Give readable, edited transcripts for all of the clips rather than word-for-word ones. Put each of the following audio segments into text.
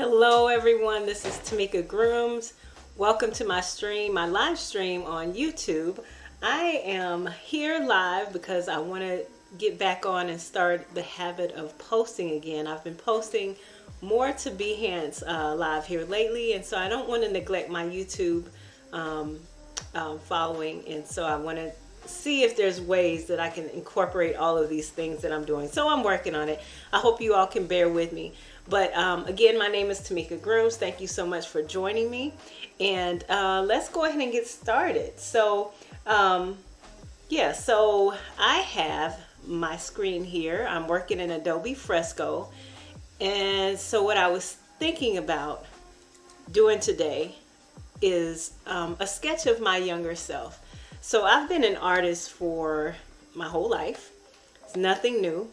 Hello everyone, this is TeMika Grooms. Welcome to my stream, my live stream on YouTube. I am here live because I want to get back on and start the habit of posting again. I've been posting more to Behance live here lately, and so I don't want to neglect my YouTube following, and so I want to see if there's ways that I can incorporate all of these things that I'm doing. So I'm working on it. I hope you all can bear with me. But again, my name is TeMika Grooms. Thank you so much for joining me. And let's go ahead and get started. So yeah, so I have my screen here. I'm working in Adobe Fresco. And so what I was thinking about doing today is a sketch of my younger self. So I've been an artist for my whole life. It's nothing new.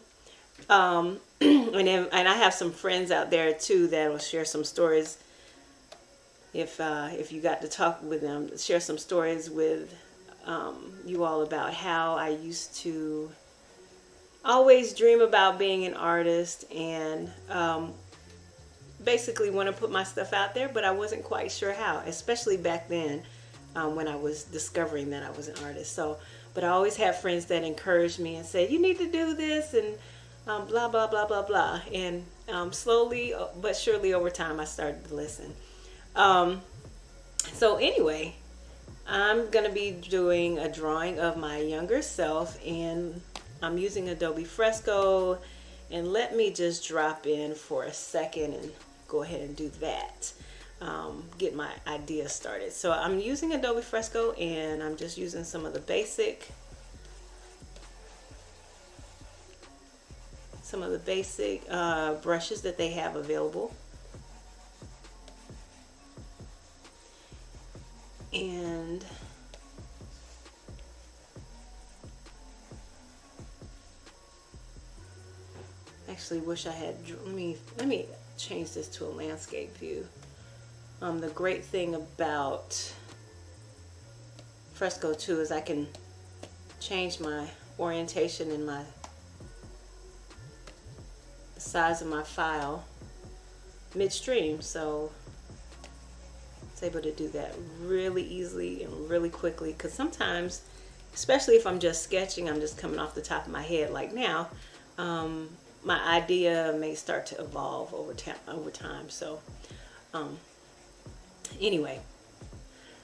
And I have some friends out there too that will share some stories. If you got to talk with them, share some stories with you all about how I used to always dream about being an artist and basically want to put my stuff out there, but I wasn't quite sure how, especially back then. When I was discovering that I was an artist. So, but I always had friends that encouraged me and said, you need to do this and blah, blah, blah, blah, blah. And slowly but surely over time, I started to listen. So anyway, I'm going to be doing a drawing of my younger self, and I'm using Adobe Fresco. And let me just drop in for a second and go ahead and do that. Get my idea started. So I'm using Adobe Fresco, and I'm just using some of the basic brushes that they have available. And actually wish I had, let me change this to a landscape view. The great thing about Fresco too is I can change my orientation and the size of my file midstream, so it's able to do that really easily and really quickly, because sometimes, especially if I'm just sketching, I'm just coming off the top of my head like now, my idea may start to evolve over time. So anyway,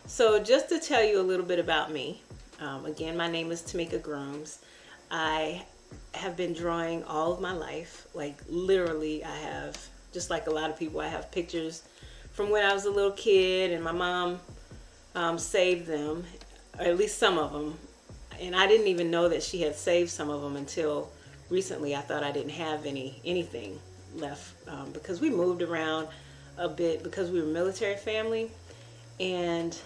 so just to tell you a little bit about me, again, my name is TeMika Grooms. I have been drawing all of my life. Like literally, I have, just like a lot of people, I have pictures from when I was a little kid, and my mom saved them, or at least some of them. And I didn't even know that she had saved some of them until recently. I thought I didn't have anything left because we moved around a bit because we were a military family, and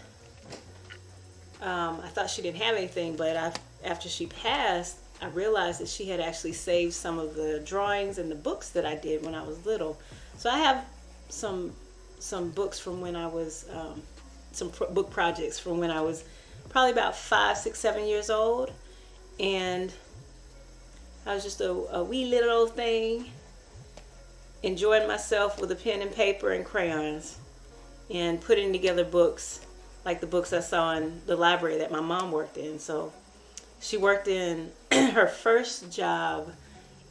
I thought she didn't have anything, but after she passed, I realized that she had actually saved some of the drawings and the books that I did when I was little. So I have some books from when I was book projects from when I was probably about 5, 6, 7 years old, and I was just a wee little old thing, enjoying myself with a pen and paper and crayons and putting together books like the books I saw in the library that my mom worked in. So she worked in her first job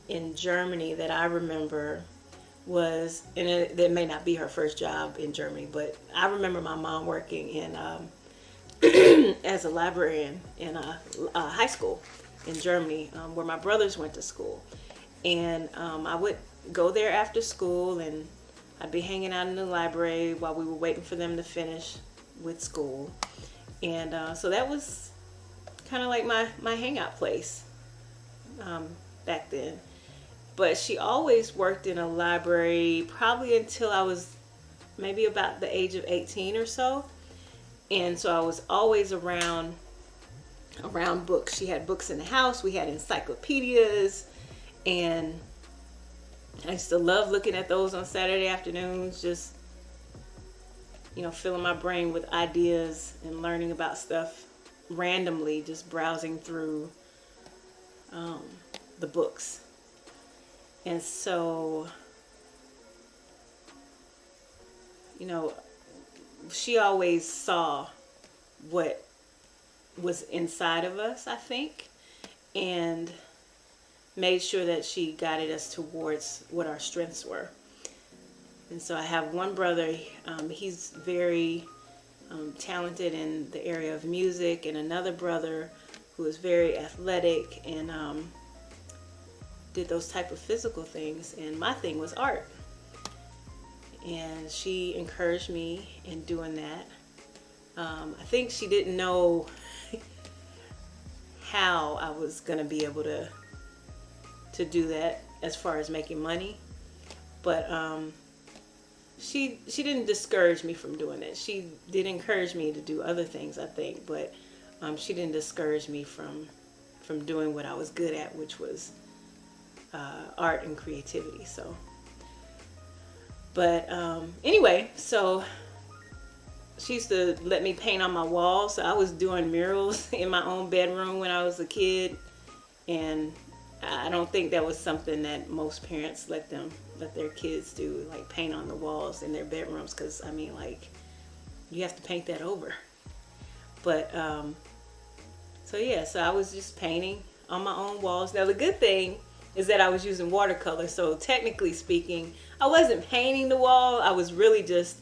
in Germany that I remember was, and that may not be her first job in Germany, but I remember my mom working in as a librarian in a high school in Germany, where my brothers went to school. And I would go there after school, and I'd be hanging out in the library while we were waiting for them to finish with school. And so that was kind of like my hangout place back then. But she always worked in a library probably until I was maybe about the age of 18 or so. And so I was always around books. She had books in the house. We had encyclopedias, and I used to love looking at those on Saturday afternoons, just, you know, filling my brain with ideas and learning about stuff randomly, just browsing through the books. And so you know, she always saw what was inside of us, I think, and made sure that she guided us towards what our strengths were. And so I have one brother, he's very talented in the area of music, and another brother who is very athletic and did those type of physical things, and my thing was art. And she encouraged me in doing that. I think she didn't know how I was going to be able to do that as far as making money, but she didn't discourage me from doing it. She did encourage me to do other things, I think, but she didn't discourage me from doing what I was good at, which was art and creativity. So, but anyway, so she used to let me paint on my walls. So I was doing murals in my own bedroom when I was a kid, and I don't think that was something that most parents let their kids do, like paint on the walls in their bedrooms, because I mean, like, you have to paint that over. But so yeah, so I was just painting on my own walls. Now the good thing is that I was using watercolor, so technically speaking, I wasn't painting the wall. I was really just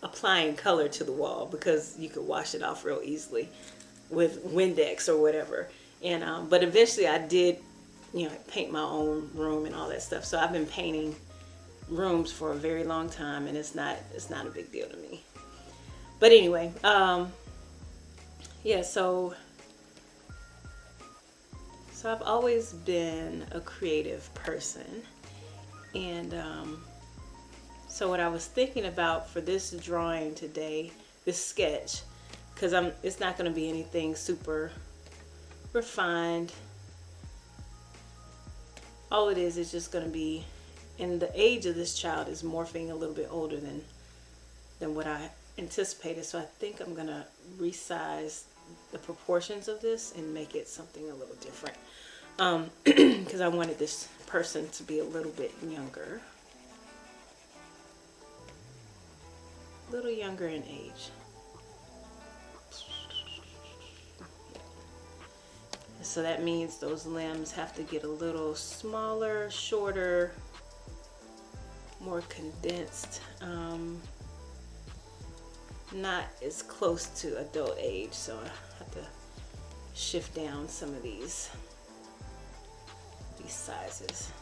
applying color to the wall, because you could wash it off real easily with Windex or whatever. And but eventually I did, you know, paint my own room and all that stuff. So I've been painting rooms for a very long time, and it's not a big deal to me. But anyway, yeah, so I've always been a creative person, and so what I was thinking about for this drawing today, this sketch, because it's not going to be anything super refined. All it is just going to be, and the age of this child is morphing a little bit older than what I anticipated. So I think I'm going to resize the proportions of this and make it something a little different, because I wanted this person to be a little bit younger. A little younger in age. So that means those limbs have to get a little smaller, shorter, more condensed, not as close to adult age. So I have to shift down some of these sizes.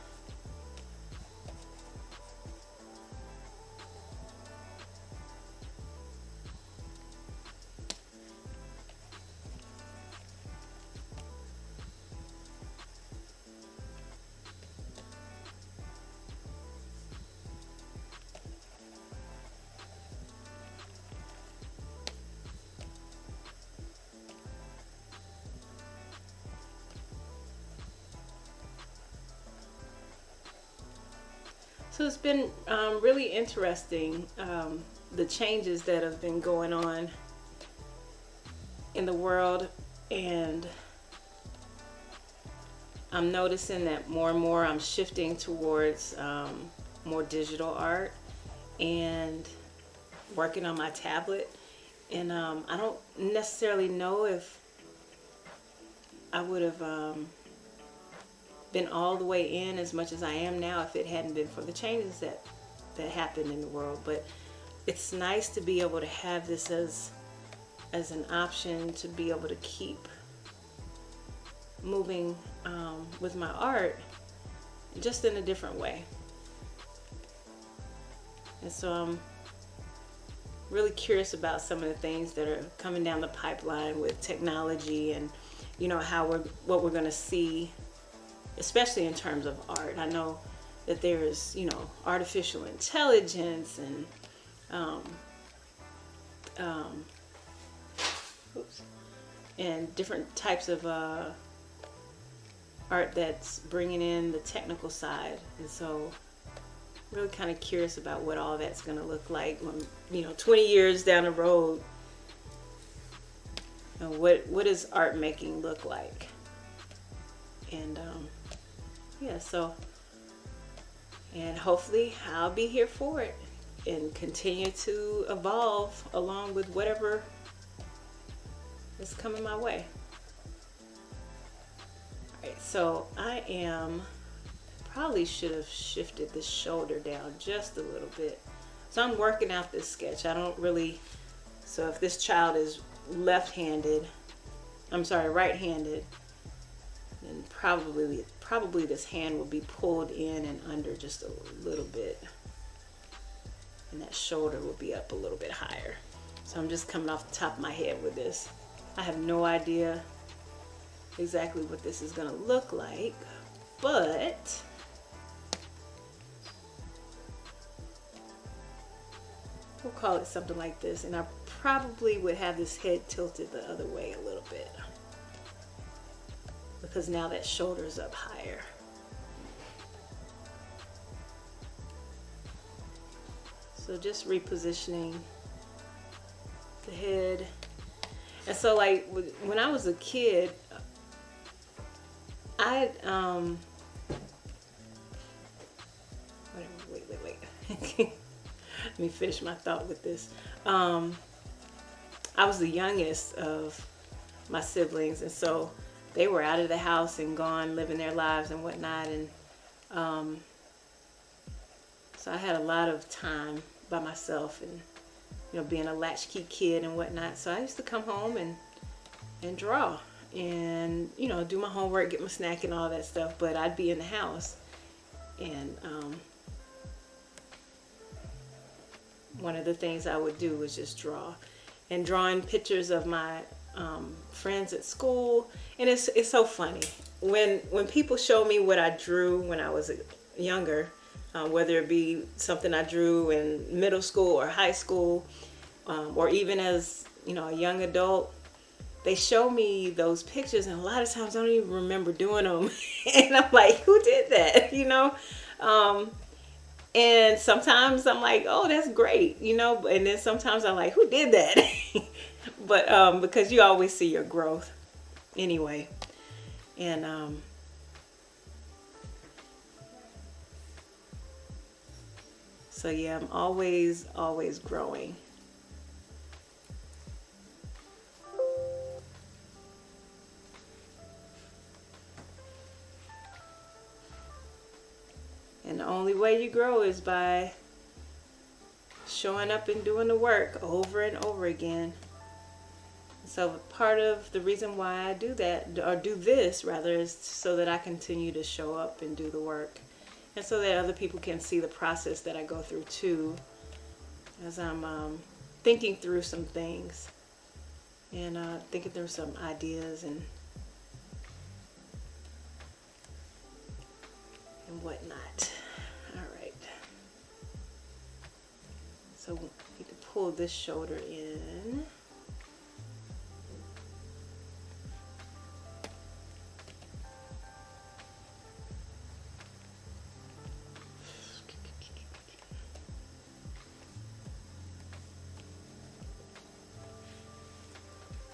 So it's been really interesting, the changes that have been going on in the world, and I'm noticing that more and more I'm shifting towards more digital art and working on my tablet. And I don't necessarily know if I would have been all the way in as much as I am now if it hadn't been for the changes that happened in the world. But it's nice to be able to have this as an option to be able to keep moving with my art, just in a different way. And so I'm really curious about some of the things that are coming down the pipeline with technology, and you know, what we're going to see, especially in terms of art. I know that there's, you know, artificial intelligence and and different types of art that's bringing in the technical side. And so really kind of curious about what all that's going to look like when, you know, 20 years down the road. And what does art making look like? And yeah, so, and hopefully I'll be here for it. and continue to evolve along with whatever is coming my way. Alright, so I am, probably should have shifted the shoulder down just a little bit. So I'm working out this sketch. I don't really, so if this child is left-handed, I'm sorry, right-handed, then probably this hand will be pulled in and under just a little bit. And that shoulder will be up a little bit higher. So I'm just coming off the top of my head with this. I have no idea exactly what this is gonna look like, but we'll call it something like this. And I probably would have this head tilted the other way a little bit, because now that shoulder is up higher. So just repositioning the head. And so like when I was a kid, wait. Let me finish my thought with this. I was the youngest of my siblings, and so they were out of the house and gone living their lives and whatnot, and so I had a lot of time by myself, and being a latchkey kid and whatnot. So I used to come home and draw and do my homework, get my snack and all that stuff, but I'd be in the house, and one of the things I would do was just draw, and drawing pictures of my friends at school. And it's so funny when people show me what I drew when I was younger, whether it be something I drew in middle school or high school, or even as a young adult. They show me those pictures, and a lot of times I don't even remember doing them. And I'm like, who did that? And sometimes I'm like, oh, that's great, and then sometimes I'm like, who did that? But because you always see your growth anyway. And so yeah, I'm always growing. And the only way you grow is by showing up and doing the work over and over again. So part of the reason why I do that, or do this rather, is so that I continue to show up and do the work, and so that other people can see the process that I go through too, as I'm thinking through some things and thinking through some ideas and whatnot. All right. So you can pull this shoulder in.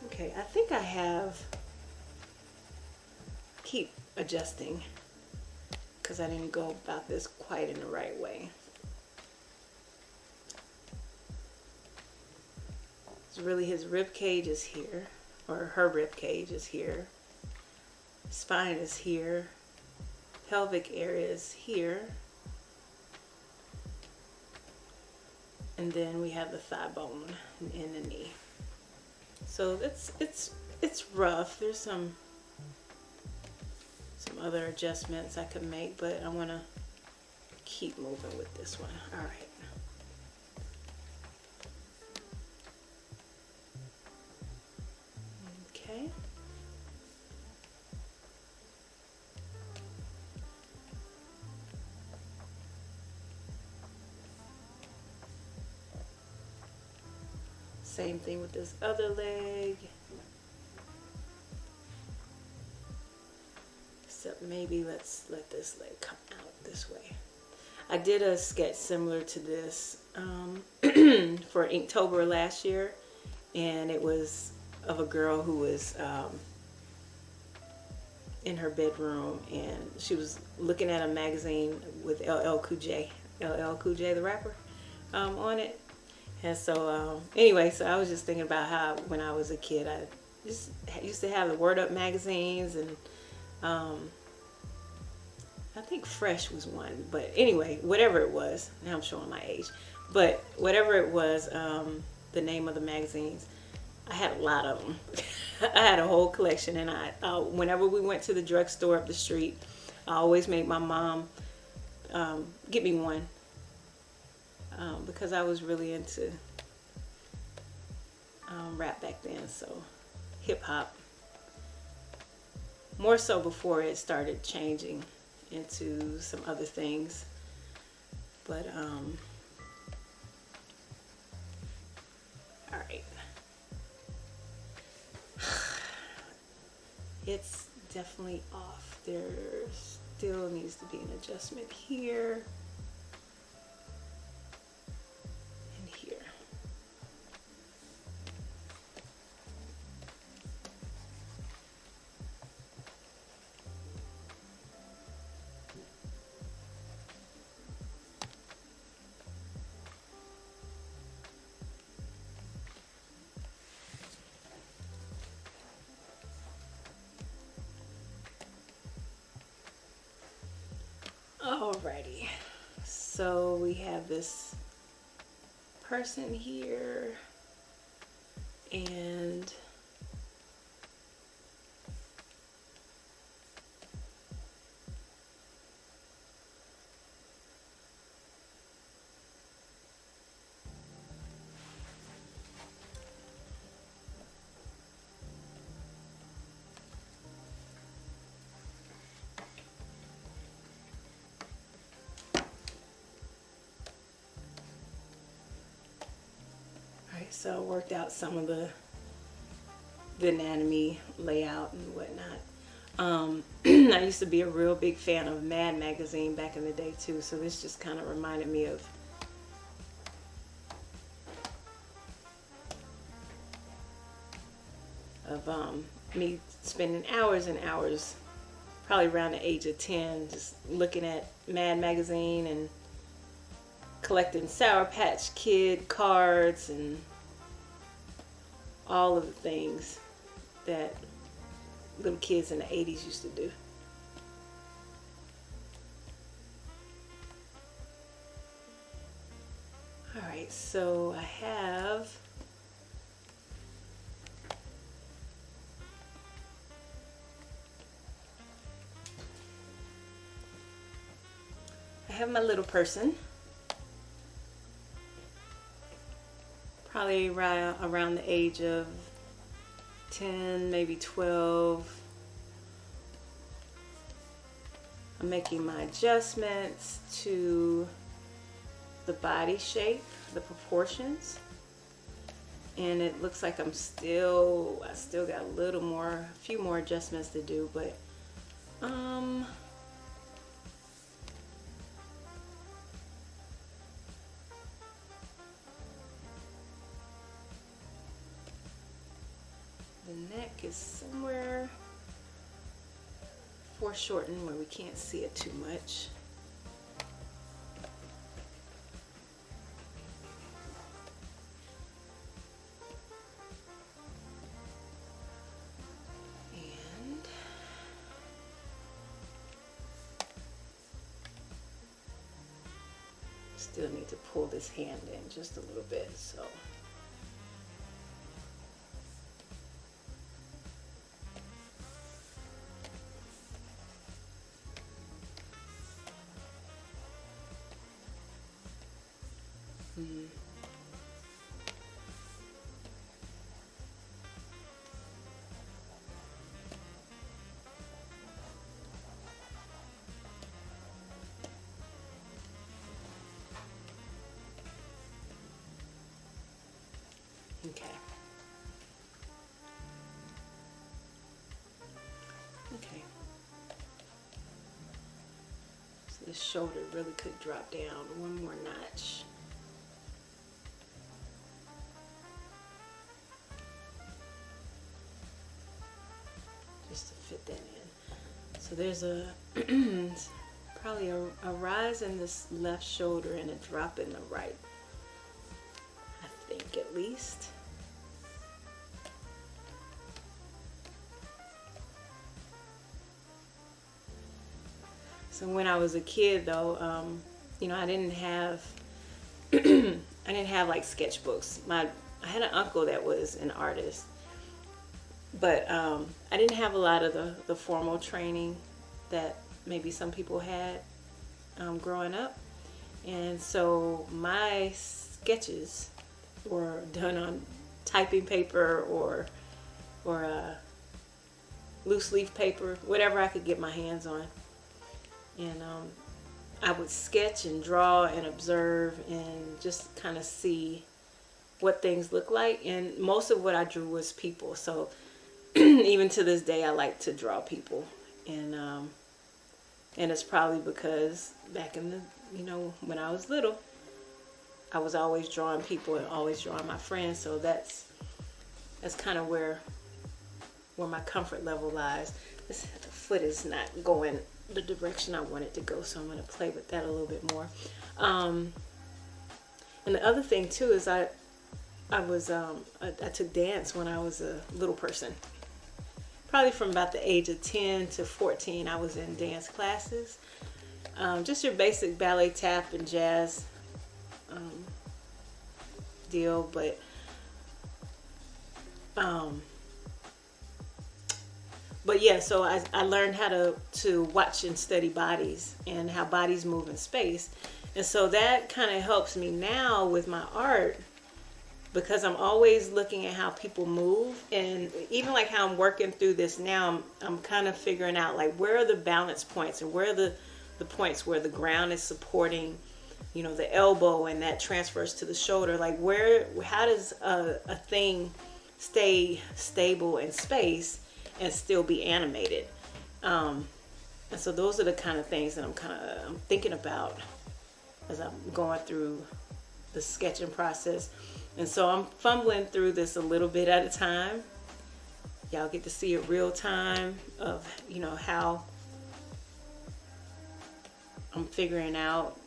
Okay, I think I have, keep adjusting because I didn't go about this quite in the right way. It's really, his rib cage is here, or her rib cage is here. Spine is here. Pelvic area is here. And then we have the thigh bone and the knee. So it's rough. There's some other adjustments I could make, but I want to keep moving with this one. All right. Okay. Same thing with this other leg. Except maybe let's let this leg come out this way. I did a sketch similar to this for Inktober last year, and it was of a girl who was in her bedroom, and she was looking at a magazine with LL Cool J the rapper, on it. And so anyway, so I was just thinking about how when I was a kid, I just used to have the Word Up magazines, and I think Fresh was one. But anyway, whatever it was, now I'm showing my age, but whatever it was, the name of the magazines, I had a lot of them. I had a whole collection, and whenever we went to the drugstore up the street, I always made my mom get me one, because I was really into rap back then, so hip hop. More so before it started changing into some other things. But all right. It's definitely off. There still needs to be an adjustment here and here. Alrighty, so we have this person here, and so I worked out some of the anatomy layout and whatnot. I used to be a real big fan of Mad magazine back in the day too, so this just kind of reminded me of me spending hours and hours, probably around the age of 10, just looking at Mad magazine and collecting Sour Patch Kid cards and all of the things that little kids in the 80s used to do. Alright, so I have my little person, probably right around the age of 10, maybe 12. I'm making my adjustments to the body shape, the proportions, and it looks like I still got a few more adjustments to do, but the neck is somewhere foreshortened where we can't see it too much. And still need to pull this hand in just a little bit, so. Okay. So the shoulder really could drop down one more notch. Just to fit that in. So there's probably a rise in this left shoulder and a drop in the right. least. So when I was a kid though, you know, I didn't have I didn't have like sketchbooks. I had an uncle that was an artist, but I didn't have a lot of the formal training that maybe some people had growing up. And so my sketches were done on typing paper or loose leaf paper, whatever I could get my hands on. And I would sketch and draw and observe and just kind of see what things look like. And most of what I drew was people. So even to this day, I like to draw people. And it's probably because back in the, you know, when I was little, I was always drawing people and always drawing my friends. So that's kind of where my comfort level lies. This foot is not going the direction I want it to go, so I'm going to play with that a little bit more. And the other thing too is I took dance when I was a little person. Probably from about the age of 10 to 14, I was in dance classes. Just your basic ballet, tap, and jazz deal, but yeah, so I learned how to watch and study bodies and how bodies move in space. And so that kind of helps me now with my art, because I'm always looking at how people move. And even like how I'm working through this now, I'm kind of figuring out like where are the balance points and where are the points where the ground is supporting, you know, the elbow, and that transfers to the shoulder. Like how does a thing stay stable in space and still be animated? And so those are the kind of things that I'm thinking about as I'm going through the sketching process. And so I'm fumbling through this a little bit at a time. Y'all get to see it real time of, you know, how I'm figuring out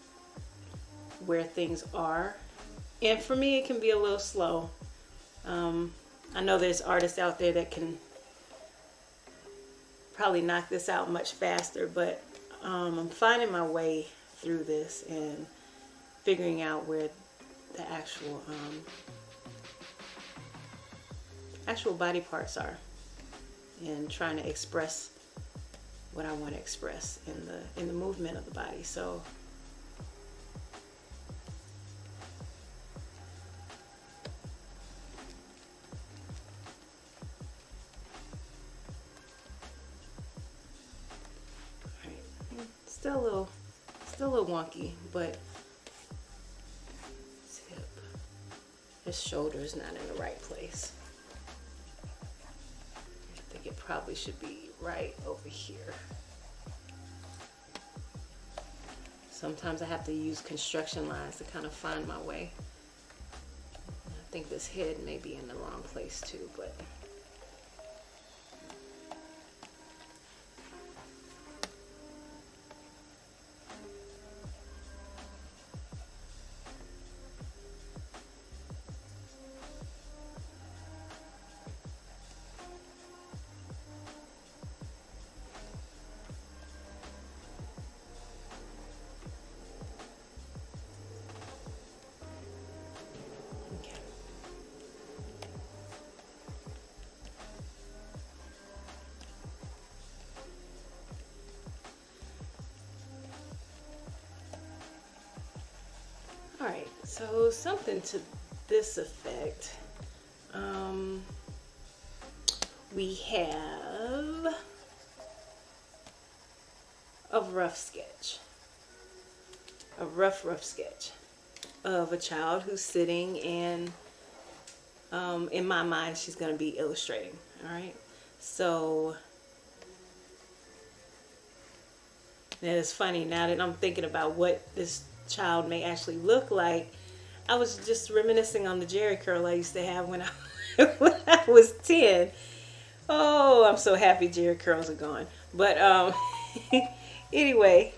where things are. And for me, it can be a little slow. I know there's artists out there that can probably knock this out much faster, but I'm finding my way through this and figuring out where the actual body parts are, and trying to express what I want to express in the movement of the body. So still a little wonky, but tip. His shoulder is not in the right place. I think it probably should be right over here. Sometimes I have to use construction lines to kind of find my way. I think this head may be in the wrong place too, but alright, so something to this effect. We have a rough sketch. A rough sketch of a child who's sitting, and in my mind she's going to be illustrating. Alright, so it's funny now that I'm thinking about what this child may actually look like. I was just reminiscing on the Jerry curl I used to have when I was 10. Oh, I'm so happy Jerry curls are gone. But anyway,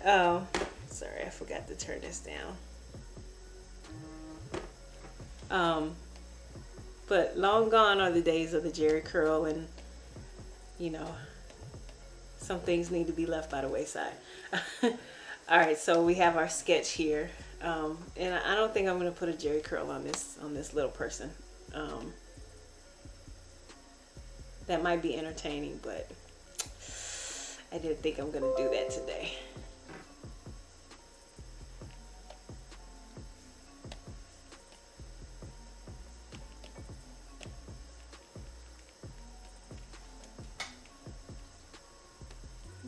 sorry, I forgot to turn this down. But long gone are the days of the Jerry curl, and you know, some things need to be left by the wayside. All right, so we have our sketch here, and I don't think I'm going to put a Jerry curl on this little person. That might be entertaining, but I didn't think I'm going to do that today.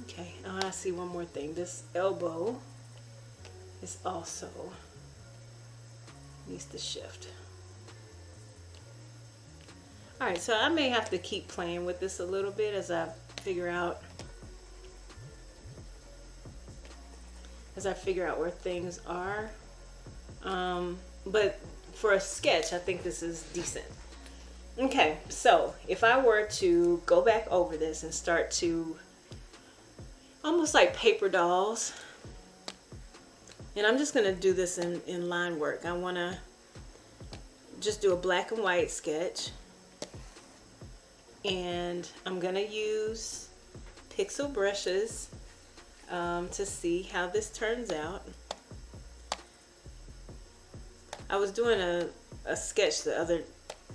Okay, I see one more thing. This elbow is also needs to shift. All right, so I may have to keep playing with this a little bit as I figure out where things are. But for a sketch, I think this is decent. Okay, so if I were to go back over this and start to almost like paper dolls, and I'm just gonna do this in line work. I wanna just do a black and white sketch, and I'm gonna use pixel brushes to see how this turns out. I was doing a sketch the other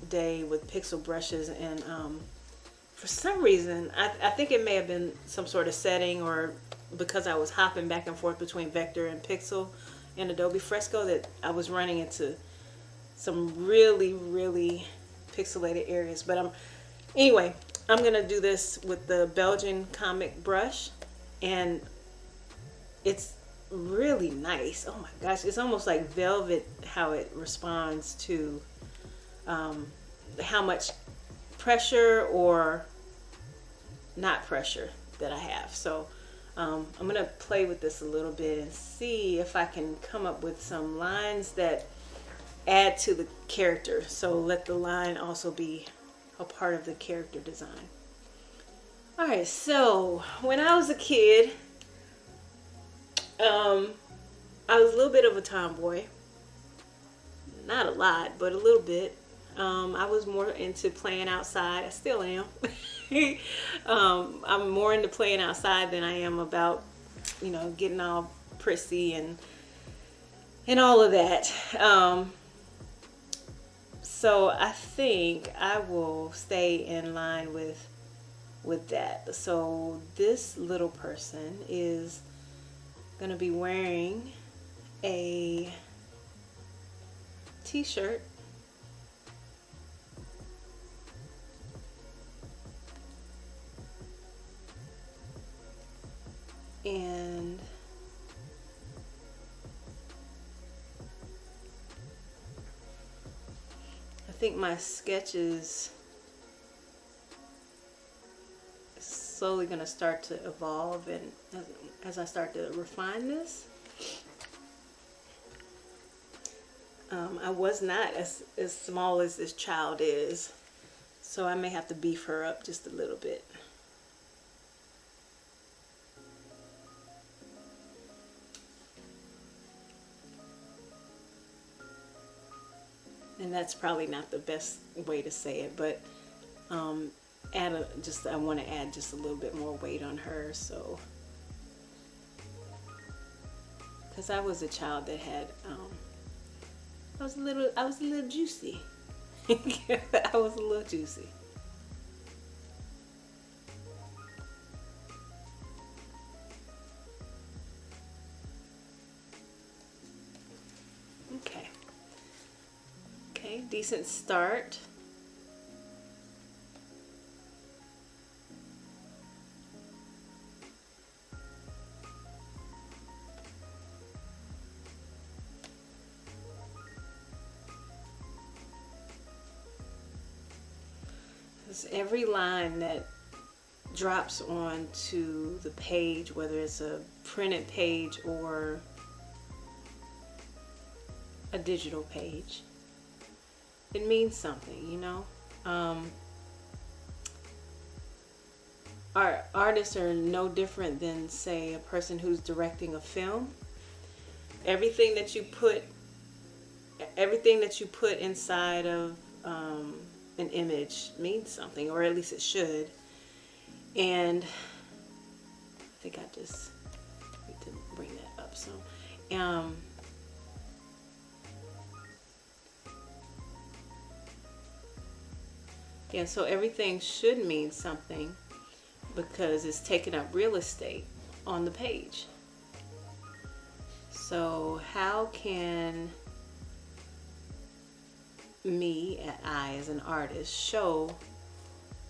day with pixel brushes, and for some reason, I think it may have been some sort of setting, or because I was hopping back and forth between vector and pixel in Adobe Fresco, that I was running into some really pixelated areas. But anyway, I'm gonna do this with the Belgian comic brush, and it's really nice. Oh my gosh, it's almost like velvet how it responds to how much pressure or not pressure that I have. So I'm gonna play with this a little bit and see if I can come up with some lines that add to the character. So let the line also be a part of the character design. All right, so when I was a kid, I was a little bit of a tomboy. Not a lot, but a little bit. I was more into playing outside. I still am. I'm more into playing outside than I am about, you know, getting all prissy and all of that. So I think I will stay in line with that. So this little person is going to be wearing a t-shirt and I think my sketch is slowly going to start to evolve, and as I start to refine this. I was not as small as this child is, so I may have to beef her up just a little bit. And that's probably not the best way to say it, but I want to add just a little bit more weight on her, so because I was a child that had I was a little juicy. I was a little juicy. Okay, decent start. Every line that drops onto the page, whether it's a printed page or a digital page, it means something, you know. Our artists are no different than, say, a person who's directing a film. Everything that you put inside of an image means something, or at least it should. And I think I just need to bring that up. So, yeah, so everything should mean something because it's taking up real estate on the page. So how can I as an artist show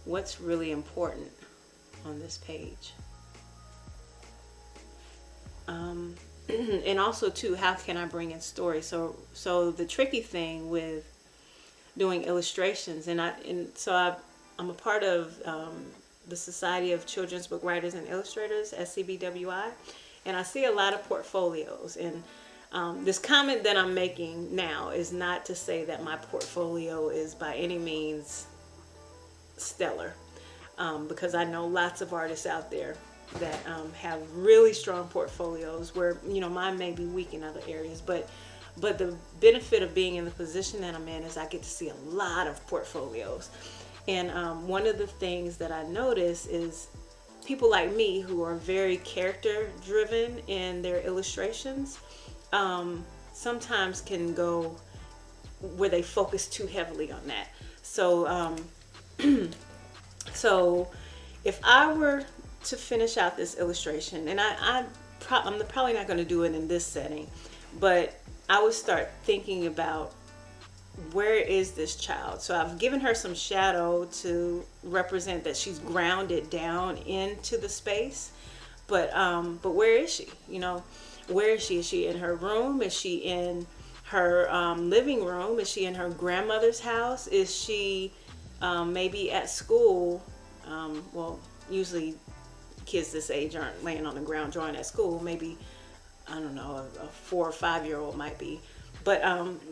what's really important on this page? And also too, how can I bring in story? So the tricky thing with doing illustrations, I'm a part of the Society of Children's Book Writers and Illustrators, SCBWI, and I see a lot of portfolios. And this comment that I'm making now is not to say that my portfolio is by any means stellar, because I know lots of artists out there that have really strong portfolios where, you know, mine may be weak in other areas, but the benefit of being in the position that I'm in is I get to see a lot of portfolios. And one of the things that I notice is people like me who are very character driven in their illustrations sometimes can go where they focus too heavily on that. So so if I were to finish out this illustration, and I'm probably not going to do it in this setting, but I would start thinking about, where is this child? So I've given her some shadow to represent that she's grounded down into the space, but where is she? You know, where is she? Is she in her room? Is she in her living room? Is she in her grandmother's house? Is she maybe at school? Well, usually kids this age aren't laying on the ground drawing at school. Maybe, I don't know, a 4 or 5-year-old might be. But,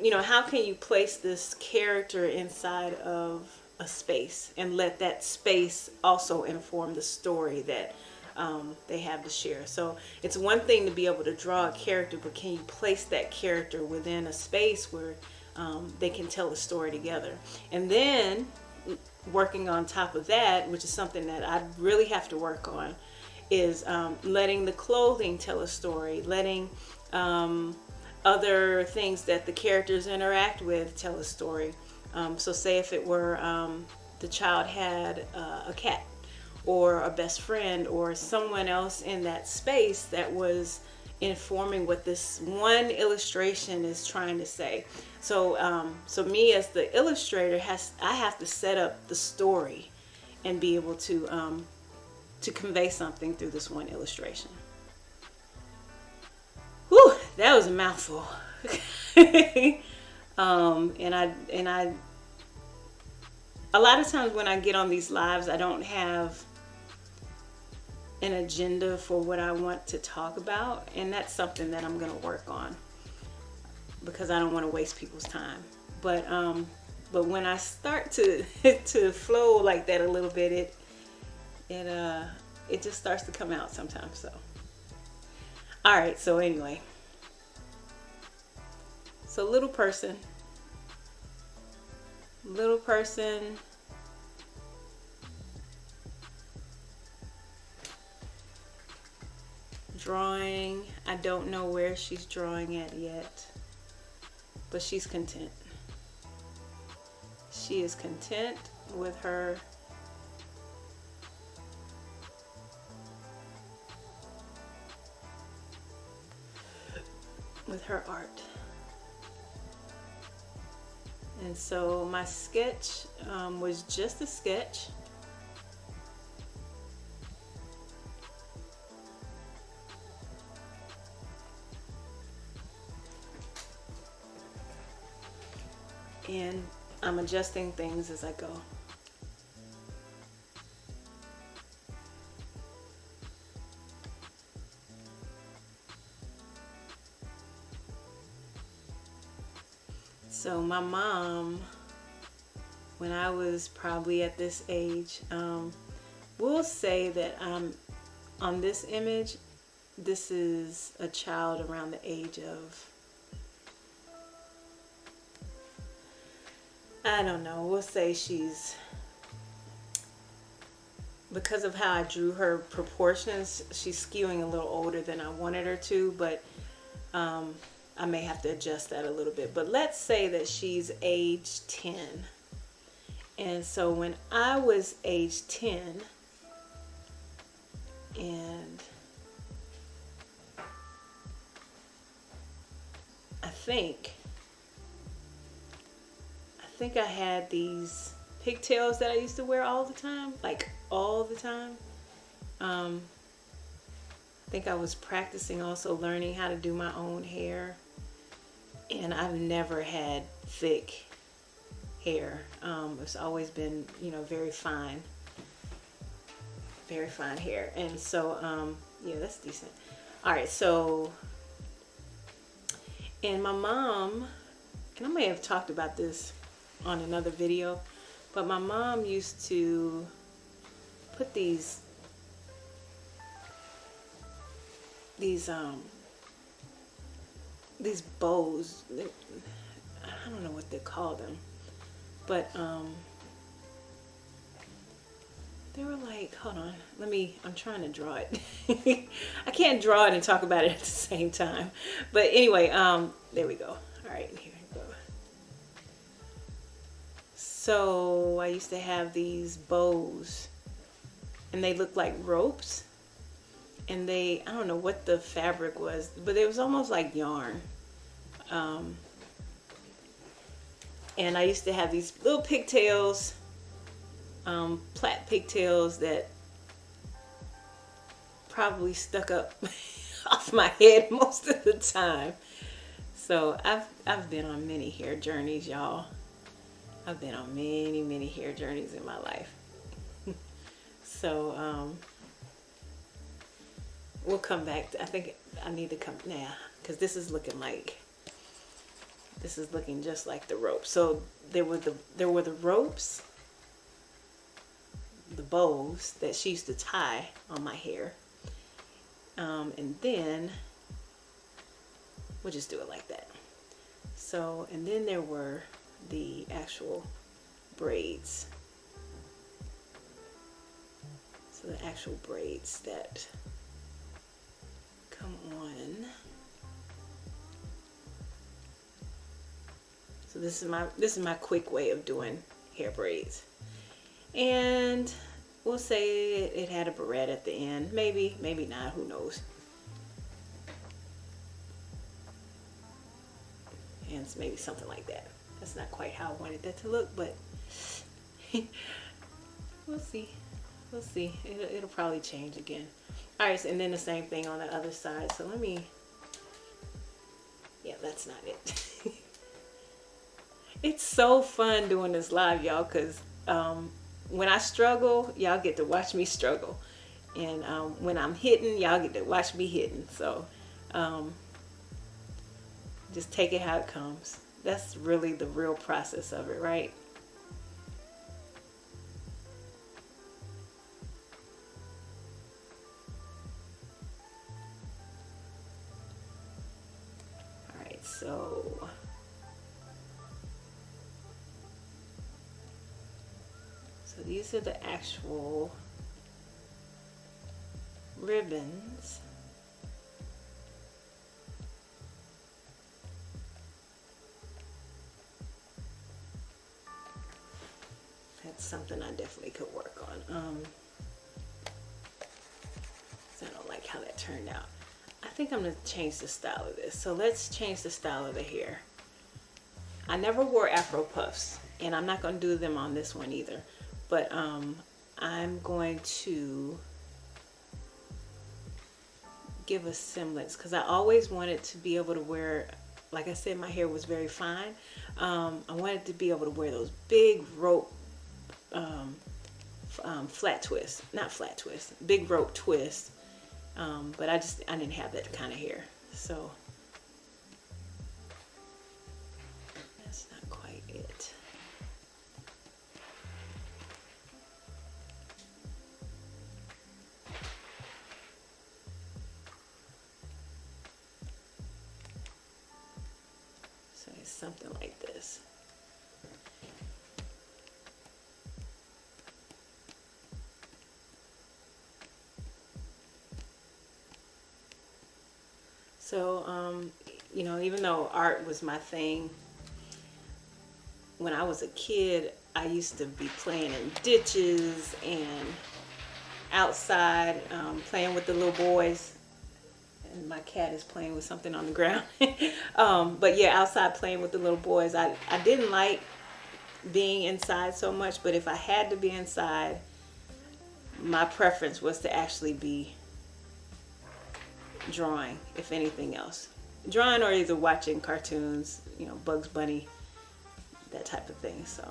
you know, how can you place this character inside of a space and let that space also inform the story that they have to share? So it's one thing to be able to draw a character, but can you place that character within a space where they can tell a story together? And then working on top of that, which is something that I really have to work on, is letting the clothing tell a story, letting other things that the characters interact with tell a story. So say if it were the child had a cat or a best friend or someone else in that space that was informing what this one illustration is trying to say. So so me as the illustrator, I have to set up the story and be able to convey something through this one illustration. Whew, that was a mouthful. And I a lot of times when I get on these lives, I don't have an agenda for what I want to talk about, and that's something that I'm going to work on because I don't want to waste people's time. But when I start to to flow like that a little bit, it just starts to come out sometimes. So all right, so anyway, so little person drawing. I don't know where she's drawing at yet, but she's content. She is content with her art. And so my sketch was just a sketch. And I'm adjusting things as I go. So my mom, when I was probably at this age, we'll say that on this image, this is a child around the age of I don't know, we'll say she's, because of how I drew her proportions, she's skewing a little older than I wanted her to, but I may have to adjust that a little bit. But let's say that she's age 10. And so when I was age 10, and I think I had these pigtails that I used to wear all the time, like all the time. I think I was practicing, also learning how to do my own hair, and I've never had thick hair. It's always been, you know, very fine hair. And so yeah, that's decent. All right, so, and my mom, and I may have talked about this on another video, but my mom used to put these bows, I don't know what they call them, but they were like, hold on, I'm trying to draw it. I can't draw it and talk about it at the same time. But anyway, there we go. All right, here we go. So I used to have these bows, and they looked like ropes, and I don't know what the fabric was, but it was almost like yarn. And I used to have these little pigtails, plait pigtails that probably stuck up off my head most of the time. So I've been on many hair journeys, y'all. I've been on many hair journeys in my life. So we'll come back. I think I need to come now, because this is looking just like the rope. So there were the ropes, the bows that she used to tie on my hair, and then we'll just do it like that. So, and then there were the actual braids. So the actual braids that come on. So this is my quick way of doing hair braids. And we'll say it had a barrette at the end. Maybe not, who knows. And maybe something like that. That's not quite how I wanted that to look, but we'll see. We'll see. It'll probably change again. All right, so, and then the same thing on the other side. So yeah, that's not it. It's so fun doing this live, y'all, because when I struggle, y'all get to watch me struggle. And when I'm hitting, y'all get to watch me hitting. So just take it how it comes. That's really the real process of it, right? All right, so these are the actual ribbons. That's something I definitely could work on. I don't like how that turned out. I think I'm going to change the style of this. So let's change the style of the hair. I never wore Afro puffs, and I'm not going to do them on this one either. But I'm going to give a semblance, because I always wanted to be able to wear, like I said, my hair was very fine. I wanted to be able to wear those big rope flat twists, not flat twists, big rope twists. But I didn't have that kind of hair, so that's not quite it. So it's something like this. So, you know, even though art was my thing, when I was a kid, I used to be playing in ditches and outside, playing with the little boys. And my cat is playing with something on the ground. But yeah, outside playing with the little boys. I didn't like being inside so much, but if I had to be inside, my preference was to actually be drawing, if anything else. Drawing or either watching cartoons, you know, Bugs Bunny, that type of thing. So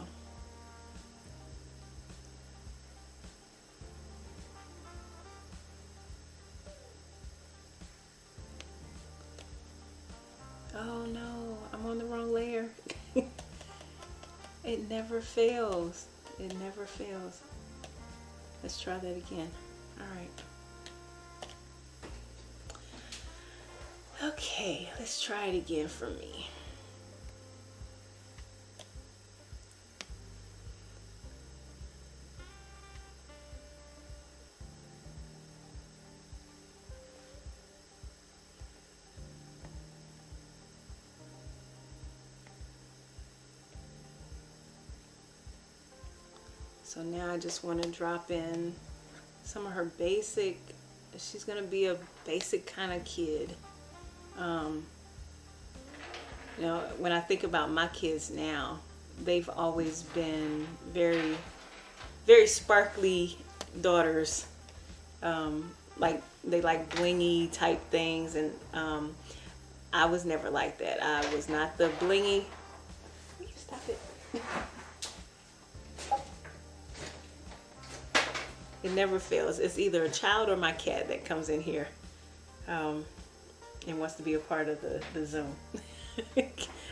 oh no, I'm on the wrong layer. It never fails. It never fails. Let's try that again. All right. Okay, let's try it again for me. So now I just want to drop in some of her basic, she's going to be a basic kind of kid. You know, when I think about my kids now, they've always been very, very sparkly daughters. Like they like blingy type things, and I was never like that. I was not the blingy. Will you stop it? It never fails. It's either a child or my cat that comes in here and wants to be a part of the Zoom.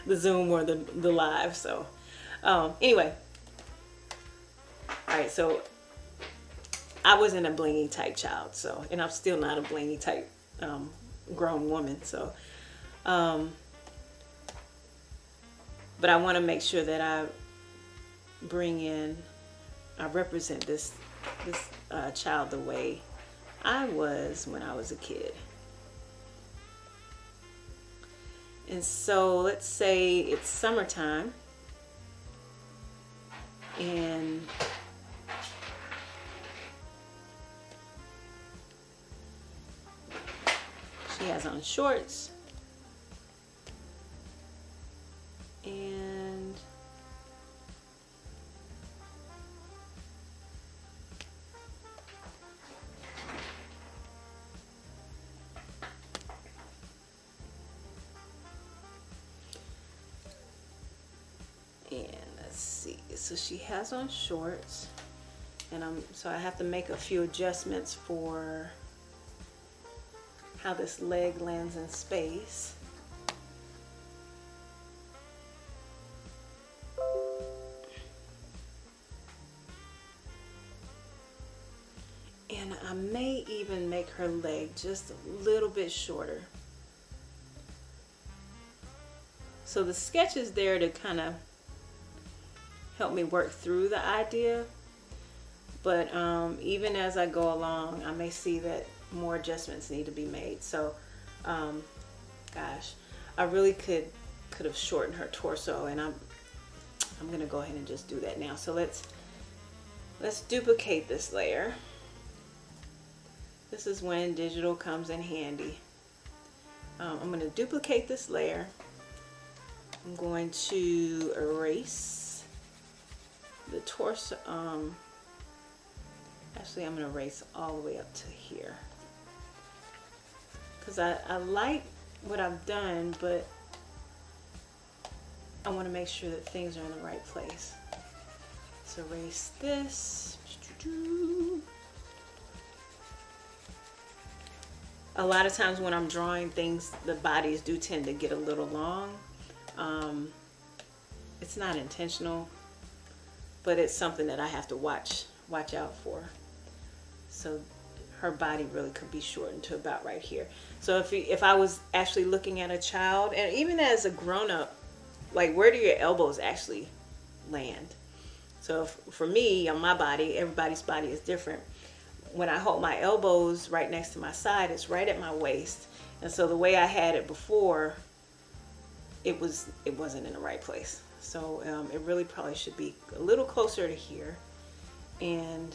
The Zoom or the live. So anyway. Alright, so I wasn't a blingy type child. So, and I'm still not a blingy type grown woman. So but I want to make sure that I represent this child the way I was when I was a kid. And so let's say it's summertime and she has on shorts and let's see, so she has on shorts, and so I have to make a few adjustments for how this leg lands in space. And I may even make her leg just a little bit shorter. So the sketch is there to kind of help me work through the idea, but even as I go along, I may see that more adjustments need to be made. So gosh, I really could have shortened her torso, and I'm gonna go ahead and just do that now. So let's duplicate this layer. This is when digital comes in handy. I'm going to duplicate this layer. I'm going to erase the torso. Actually, I'm going to erase all the way up to here, because I like what I've done, but I want to make sure that things are in the right place. So erase this. A lot of times when I'm drawing things, the bodies do tend to get a little long. It's not intentional, but it's something that I have to watch out for. So her body really could be shortened to about right here. So if I was actually looking at a child, and even as a grown-up, like, where do your elbows actually land? So for me, on my body, everybody's body is different. When I hold my elbows right next to my side, it's right at my waist. And so the way I had it before, it wasn't in the right place. So it really probably should be a little closer to here. And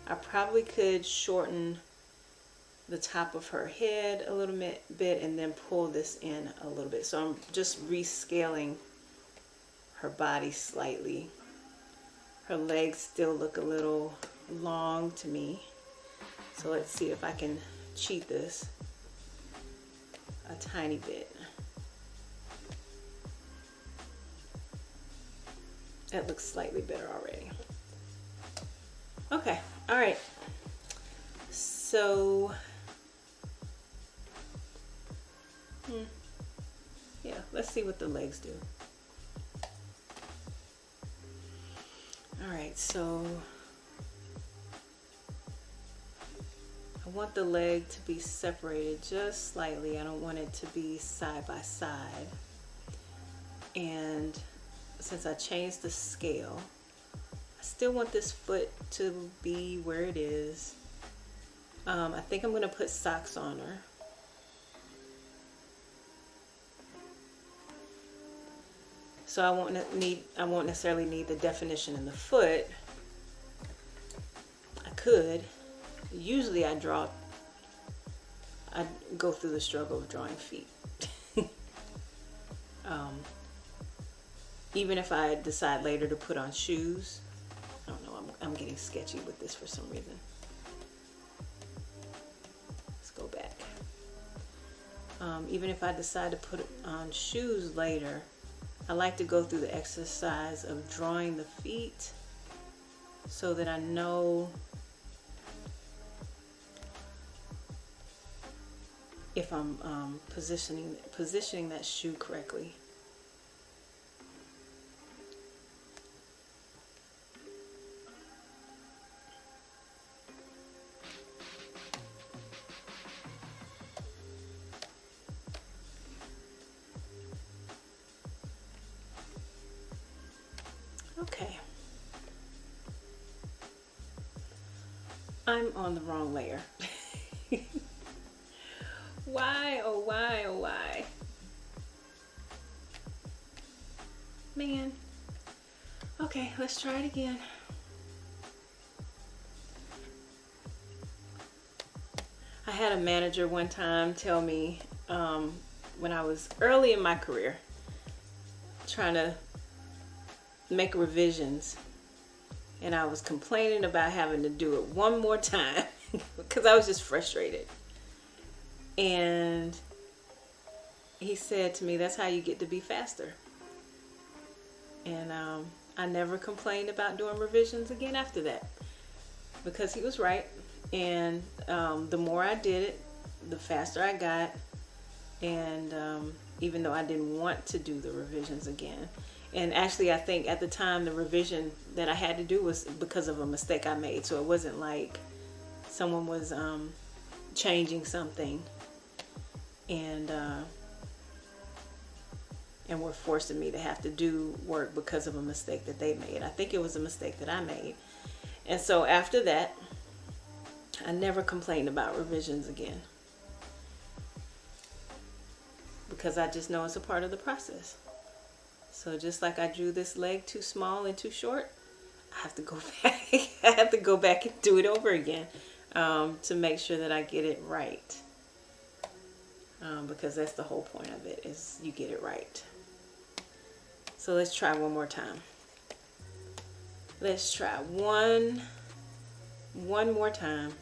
I probably could shorten the top of her head a little bit and then pull this in a little bit. So I'm just rescaling her body slightly. Her legs still look a little long to me. So let's see if I can cheat this a tiny bit. That looks slightly better already. Okay, all right. So, yeah, let's see what the legs do. All right, so I want the leg to be separated just slightly. I don't want it to be side by side. And since I changed the scale, I still want this foot to be where it is. I think I'm going to put socks on her. So I won't necessarily need the definition in the foot. I could. Usually I go through the struggle of drawing feet. Even if I decide later to put on shoes, I don't know, I'm getting sketchy with this for some reason. Let's go back. Even if I decide to put on shoes later, I like to go through the exercise of drawing the feet so that I know if I'm positioning that shoe correctly. Okay. I'm on the wrong layer. Why, oh why, oh why? Man. Okay, let's try it again. I had a manager one time tell me when I was early in my career, trying to make revisions, and I was complaining about having to do it one more time because I was just frustrated. And he said to me, that's how you get to be faster. And I never complained about doing revisions again after that, because he was right. And the more I did it, the faster I got. And even though I didn't want to do the revisions again. And actually, I think at the time, the revision that I had to do was because of a mistake I made. So it wasn't like someone was changing something and were forcing me to have to do work because of a mistake that they made. I think it was a mistake that I made. And so after that, I never complained about revisions again, because I just know it's a part of the process. So just like I drew this leg too small and too short, I have to go back. I have to go back and do it over again to make sure that I get it right. Because that's the whole point of it, is you get it right. So let's try one more time. Let's try one more time.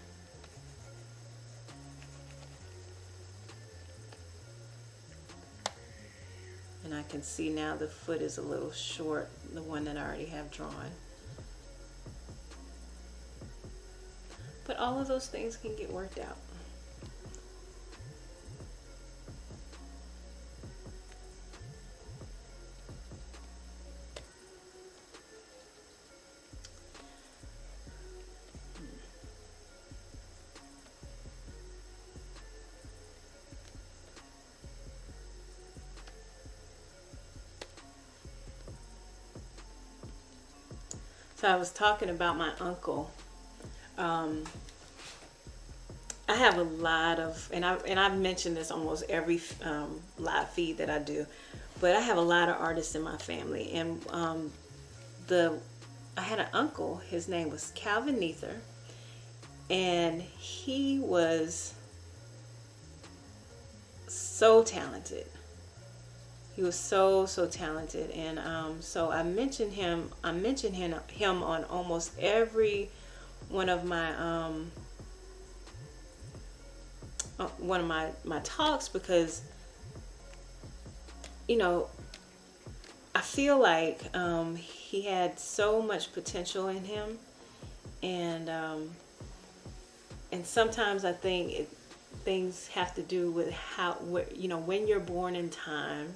And I can see now the foot is a little short, the one that I already have drawn. But all of those things can get worked out. So I was talking about my uncle. I have a lot of, and I've mentioned this almost every live feed that I do, but I have a lot of artists in my family, and I had an uncle. His name was Calvin Neither, and he was so talented. He was so talented, and so I mentioned him. Him on almost every one of my talks, because you know, I feel like he had so much potential in him, and sometimes I think things have to do with when you're born in time,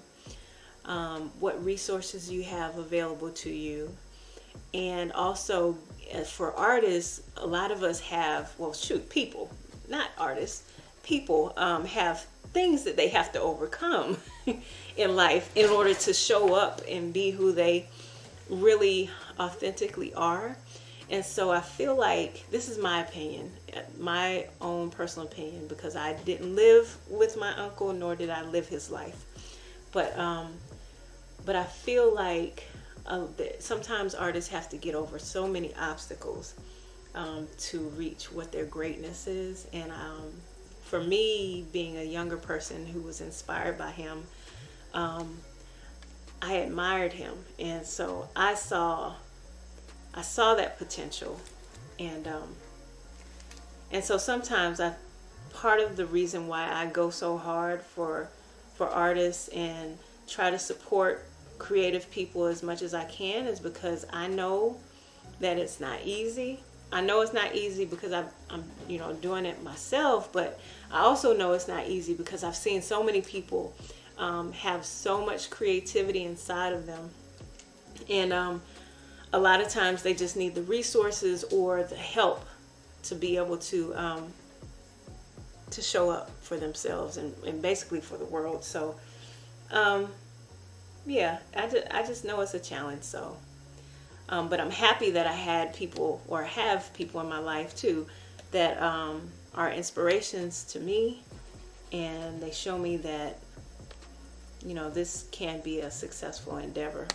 what resources you have available to you, and also for artists, a lot of us have, people, not artists, people have things that they have to overcome in life in order to show up and be who they really authentically are. And so I feel like, this is my opinion, my own personal opinion, because I didn't live with my uncle, nor did I live his life. But I feel like that sometimes artists have to get over so many obstacles to reach what their greatness is. And for me, being a younger person who was inspired by him, I admired him, and so I saw that potential, and so sometimes part of the reason why I go so hard for artists and try to support creative people as much as I can is because I know that it's not easy. I know it's not easy because I'm doing it myself, but I also know it's not easy because I've seen so many people have so much creativity inside of them, and a lot of times they just need the resources or the help to be able to show up for themselves and basically for the world. So yeah, I just know it's a challenge. So but I'm happy that I had people, or have people in my life too, that are inspirations to me, and they show me that this can be a successful endeavor.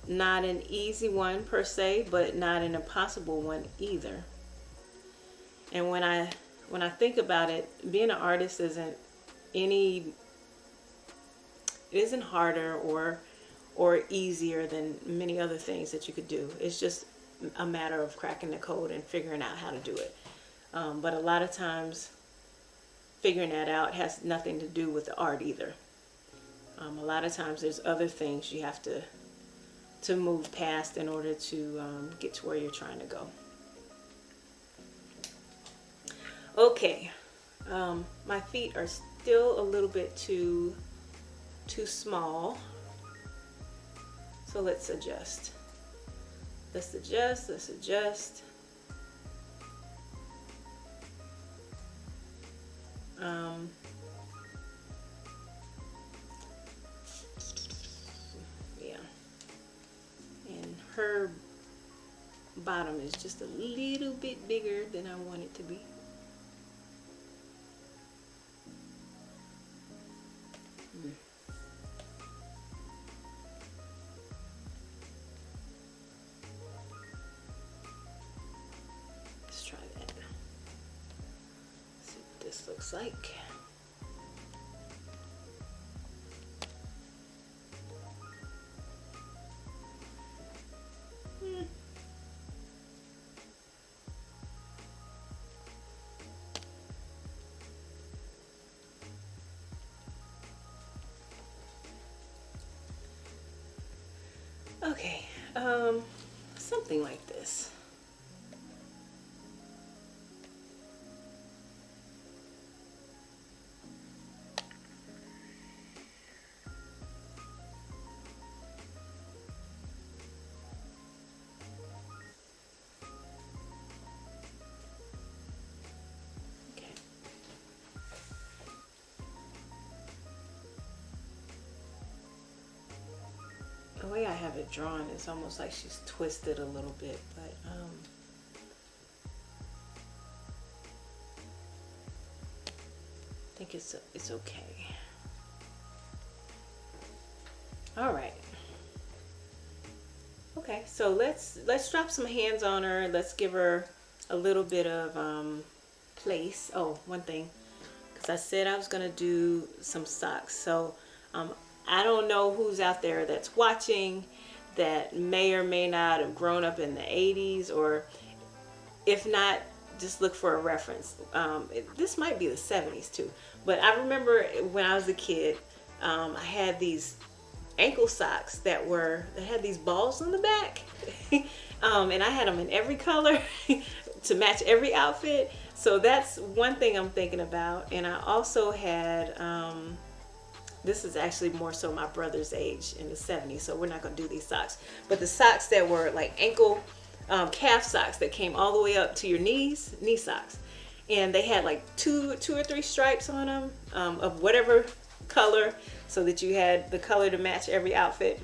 Not an easy one per se, but not an impossible one either. And when I think about it, being an artist isn't harder or easier than many other things that you could do. It's just a matter of cracking the code and figuring out how to do it. But a lot of times, figuring that out has nothing to do with the art either. A lot of times there's other things you have to move past in order to get to where you're trying to go. Okay, my feet are still a little bit too small, so let's adjust. Let's adjust. Yeah, and her bottom is just a little bit bigger than I want it to be. Let's try that. See what this looks like. Okay, something like this. The way I have it drawn, it's almost like she's twisted a little bit, but think it's okay. All right. Okay, so let's drop some hands on her. Let's give her a little bit of place. Oh, one thing, because I said I was gonna do some socks. So I don't know who's out there that's watching that may or may not have grown up in the 80s, or if not, just look for a reference. This might be the 70s too, but I remember when I was a kid, I had these ankle socks that had these balls on the back. And I had them in every color to match every outfit. So that's one thing I'm thinking about. And I also had this is actually more so my brother's age, in the 70s, so we're not going to do these socks, but the socks that were like ankle calf socks that came all the way up to your knees, knee socks, and they had like two or three stripes on them of whatever color, so that you had the color to match every outfit.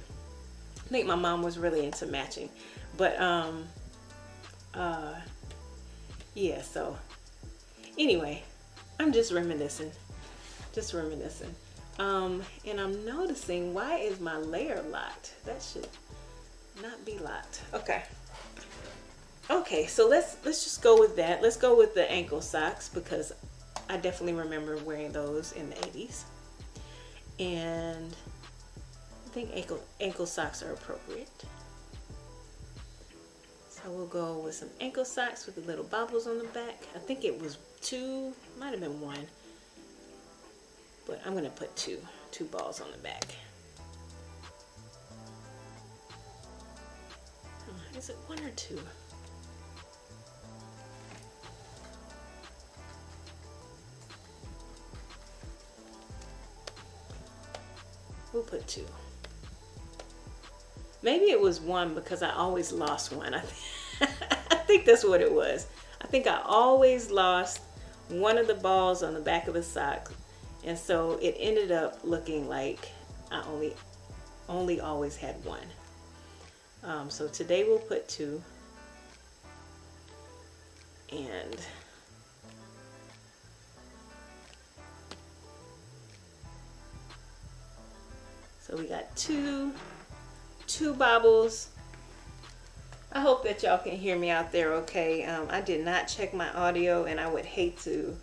I think my mom was really into matching, but yeah, so anyway, I'm just reminiscing. And I'm noticing, why is my layer locked? That should not be locked. Okay, so let's just go with that. Let's go with the ankle socks, because I definitely remember wearing those in the 80s. And I think ankle socks are appropriate. So we'll go with some ankle socks with the little bobbles on the back. I think it was 2, might have been 1. But I'm gonna put two balls on the back. Is it 1 or 2? We'll put 2. Maybe it was 1, because I always lost one. I think that's what it was. I think I always lost one of the balls on the back of the sock. And so it ended up looking like I only always had 1. So today we'll put 2. And so we got two bobbles. I hope that y'all can hear me out there okay. I did not check my audio, and I would hate to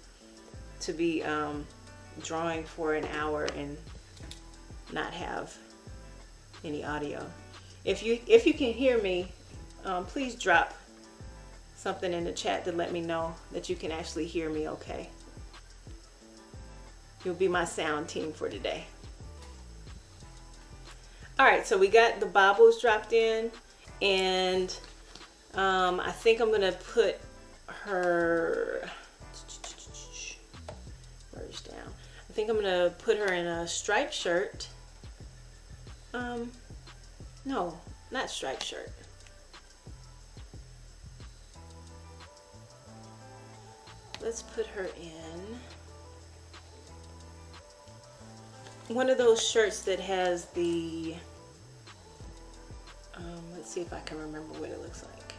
be drawing for an hour and not have any audio. If you can hear me, please drop something in the chat to let me know that you can actually hear me okay. You'll be my sound team for today. All right, so we got the bobbles dropped in, and I think I'm gonna put her, where's down? I think I'm gonna put her in a striped shirt. No, not striped shirt. Let's put her in one of those shirts that has the, let's see if I can remember what it looks like.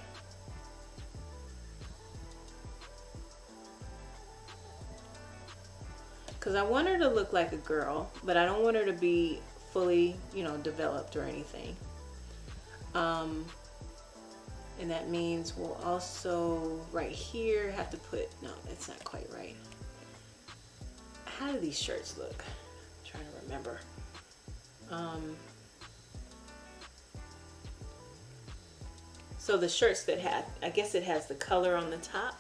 Because I want her to look like a girl, but I don't want her to be fully, developed or anything. And that means we'll also, right here, have to put, no, that's not quite right. How do these shirts look? I'm trying to remember. So the shirts that have, I guess it has the color on the top,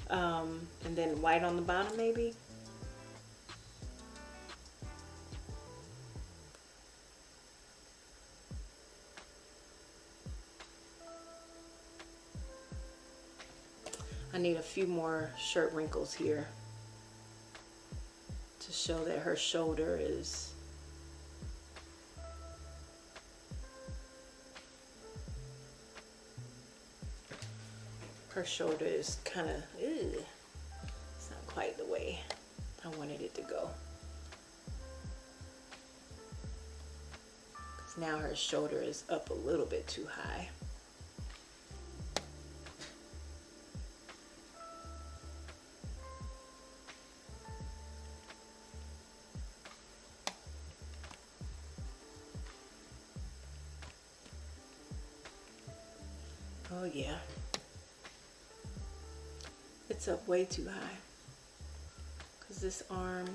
and then white on the bottom maybe. I need a few more shirt wrinkles here to show that her shoulder is kind of, it's not quite the way I wanted it to go. Because now her shoulder is up a little bit too high. Oh yeah. It's up way too high. Because this arm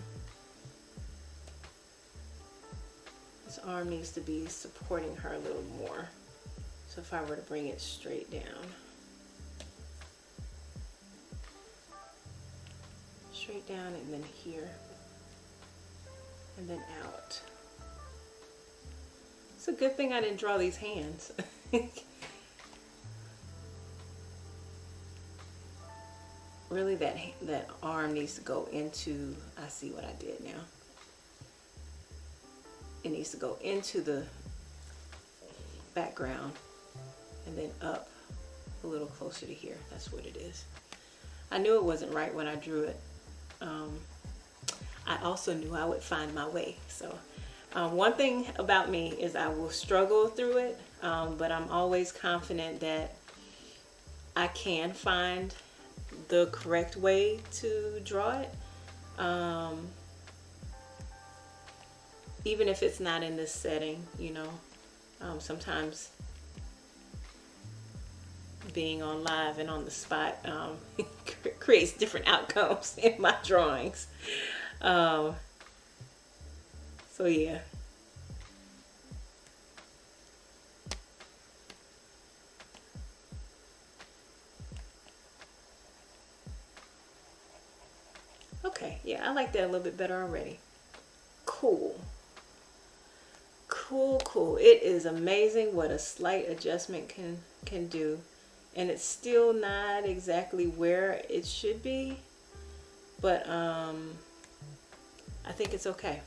needs to be supporting her a little more. So if I were to bring it straight down. Straight down and then here. And then out. It's a good thing I didn't draw these hands. Really that arm needs to go into, I see what I did now. It needs to go into the background and then up a little closer to here. That's what it is. I knew it wasn't right when I drew it. I also knew I would find my way. So one thing about me is I will struggle through it, but I'm always confident that I can find the correct way to draw it. Even if it's not in this setting, you know, sometimes being on live and on the spot creates different outcomes in my drawings. So yeah. Okay, yeah, I like that a little bit better already. Cool. Cool. It is amazing what a slight adjustment can do. And it's still not exactly where it should be, but I think it's okay.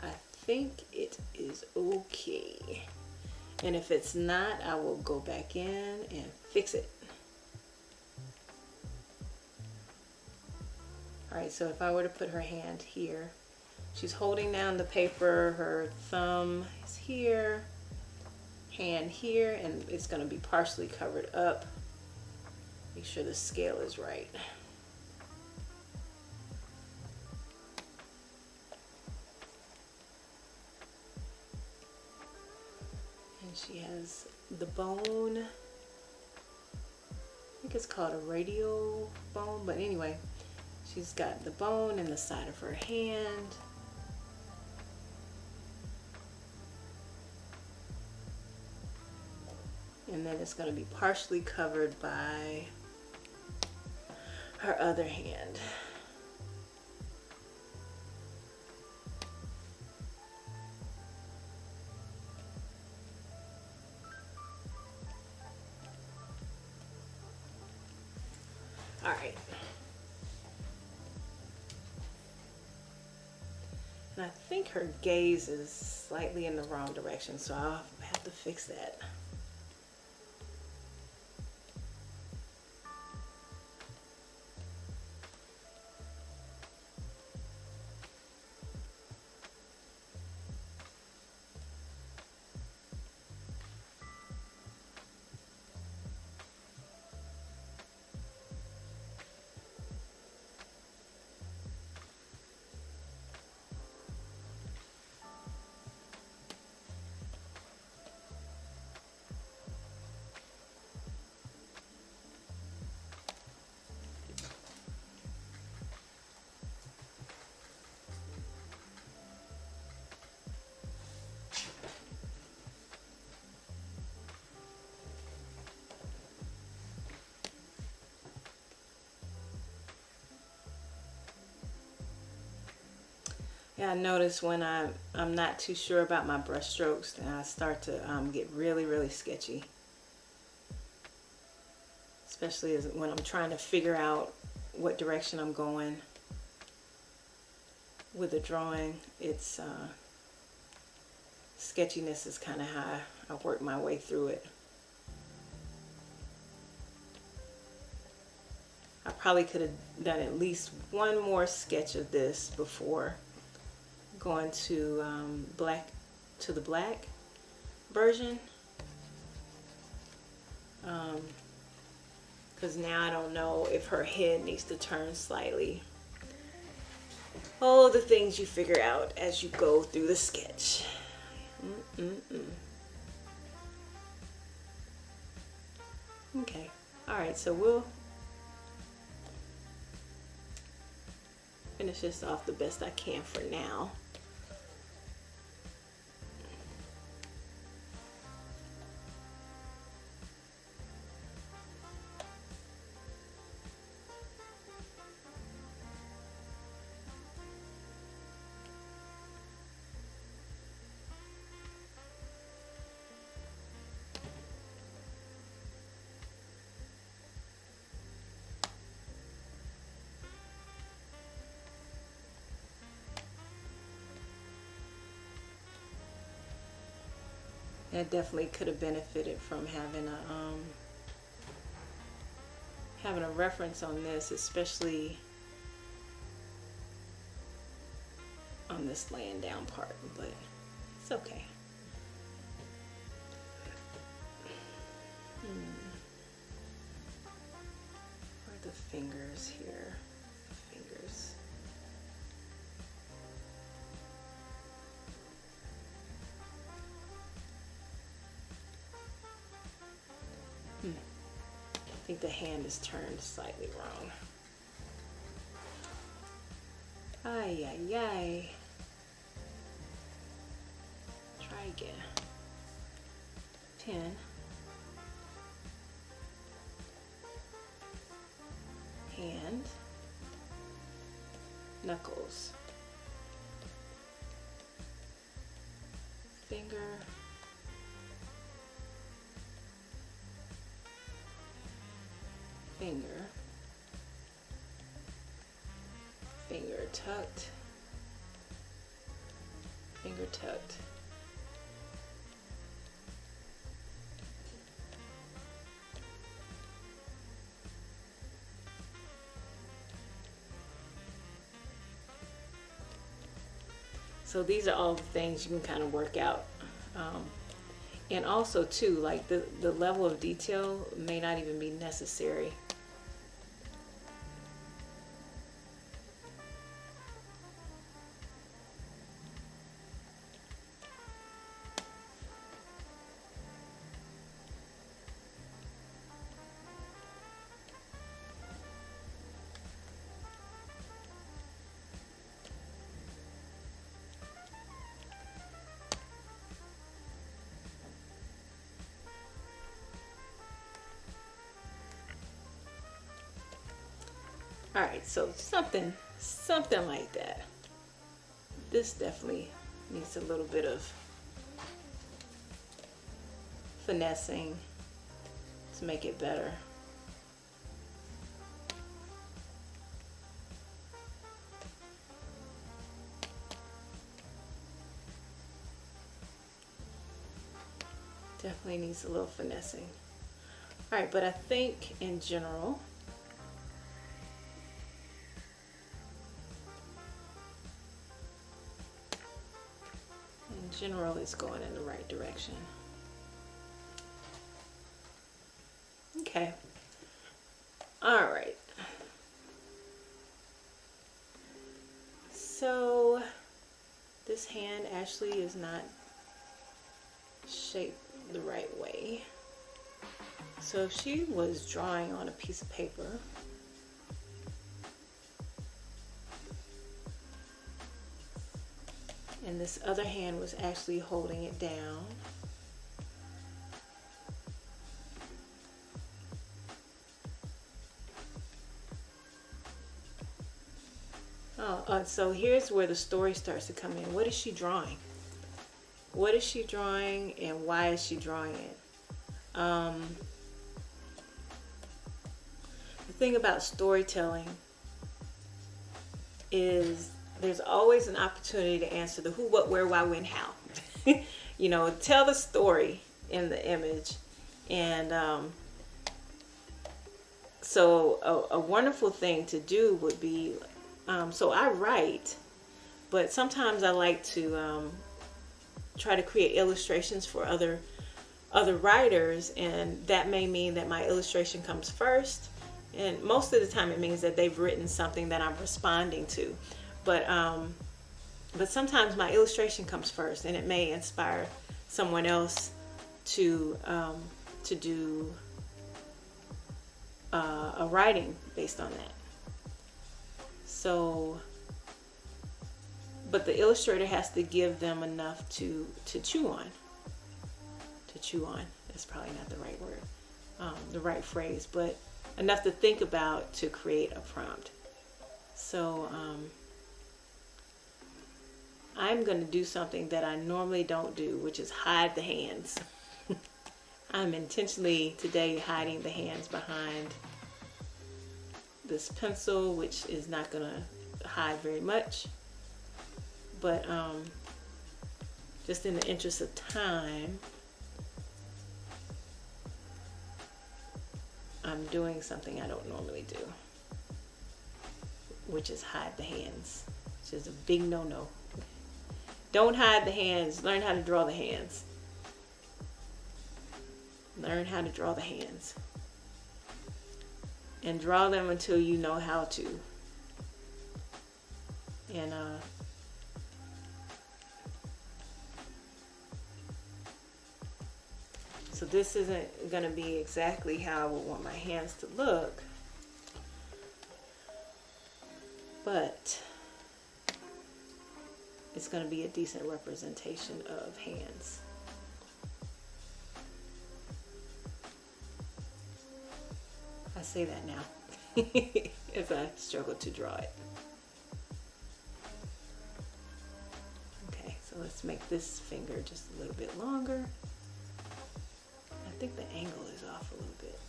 I think it is okay. And if it's not, I will go back in and fix it. All right, so if I were to put her hand here, she's holding down the paper, her thumb is here, hand here, and it's going to be partially covered up. Make sure the scale is right. And she has the bone. I think it's called a radial bone, but anyway, she's got the bone in the side of her hand. And then it's going to be partially covered by her other hand. All right. And I think her gaze is slightly in the wrong direction, so I'll have to fix that. Yeah, I notice when I'm not too sure about my brush strokes, then I start to get really sketchy. Especially when I'm trying to figure out what direction I'm going with a drawing. It's sketchiness is kind of how I work my way through it. I probably could have done at least one more sketch of this before going to the black version, because now I don't know if her head needs to turn slightly. All the things you figure out as you go through the sketch. Okay, all right, so we'll finish this off the best I can for now. That definitely could have benefited from having a reference on this, especially on this laying down part, but it's okay. Where are the fingers here? Fingers. I think the hand is turned slightly wrong. Ay, ay, ay. Try again. 10. Hand. Knuckles. Finger. Finger. Finger tucked. Finger tucked. So these are all the things you can kind of work out. And also too, like the level of detail may not even be necessary. All right, so something like that. This definitely needs a little bit of finessing to make it better. Definitely needs a little finessing. All right, but I think in general, it's going in the right direction. Okay. All right. So this hand actually is not shaped the right way. So if she was drawing on a piece of paper, and this other hand was actually holding it down, so here's where the story starts to come in. What is she drawing? What is she drawing, and why is she drawing it? The thing about storytelling is there's always an opportunity to answer the who, what, where, why, when, how. You know, tell the story in the image. And so a wonderful thing to do would be, so I write, but sometimes I like to try to create illustrations for other writers, and that may mean that my illustration comes first, and most of the time it means that they've written something that I'm responding to. But sometimes my illustration comes first, and it may inspire someone else to do a writing based on that. So, but the illustrator has to give them enough to chew on. To chew on. That's probably not the right word, the right phrase, but enough to think about to create a prompt. So I'm going to do something that I normally don't do, which is hide the hands. I'm intentionally today hiding the hands behind this pencil, which is not going to hide very much. But just in the interest of time, I'm doing something I don't normally do, which is hide the hands, which is a big no-no. Don't hide the hands. Learn how to draw the hands. Learn how to draw the hands. And draw them until you know how to. And so this isn't going to be exactly how I would want my hands to look, but it's going to be a decent representation of hands. I say that now as I struggle to draw it. Okay, so let's make this finger just a little bit longer. I think the angle is off a little bit.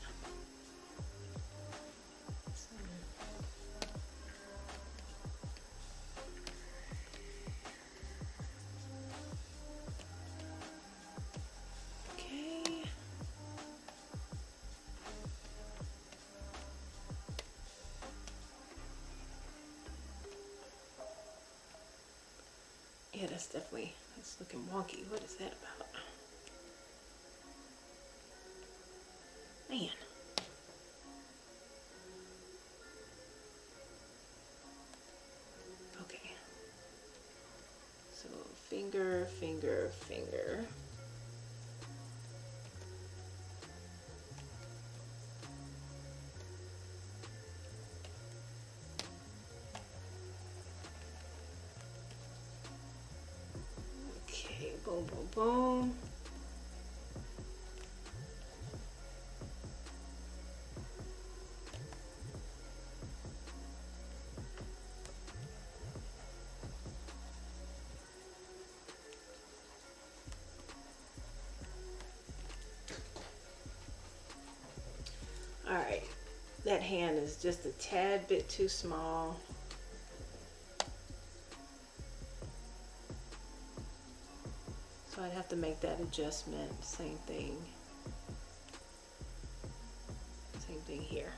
Okay. Yeah, that's looking wonky. What is that about? Man. Okay. So finger, finger, finger. Okay, boom, boom, boom. Alright, that hand is just a tad bit too small. So I'd have to make that adjustment. Same thing. Same thing here.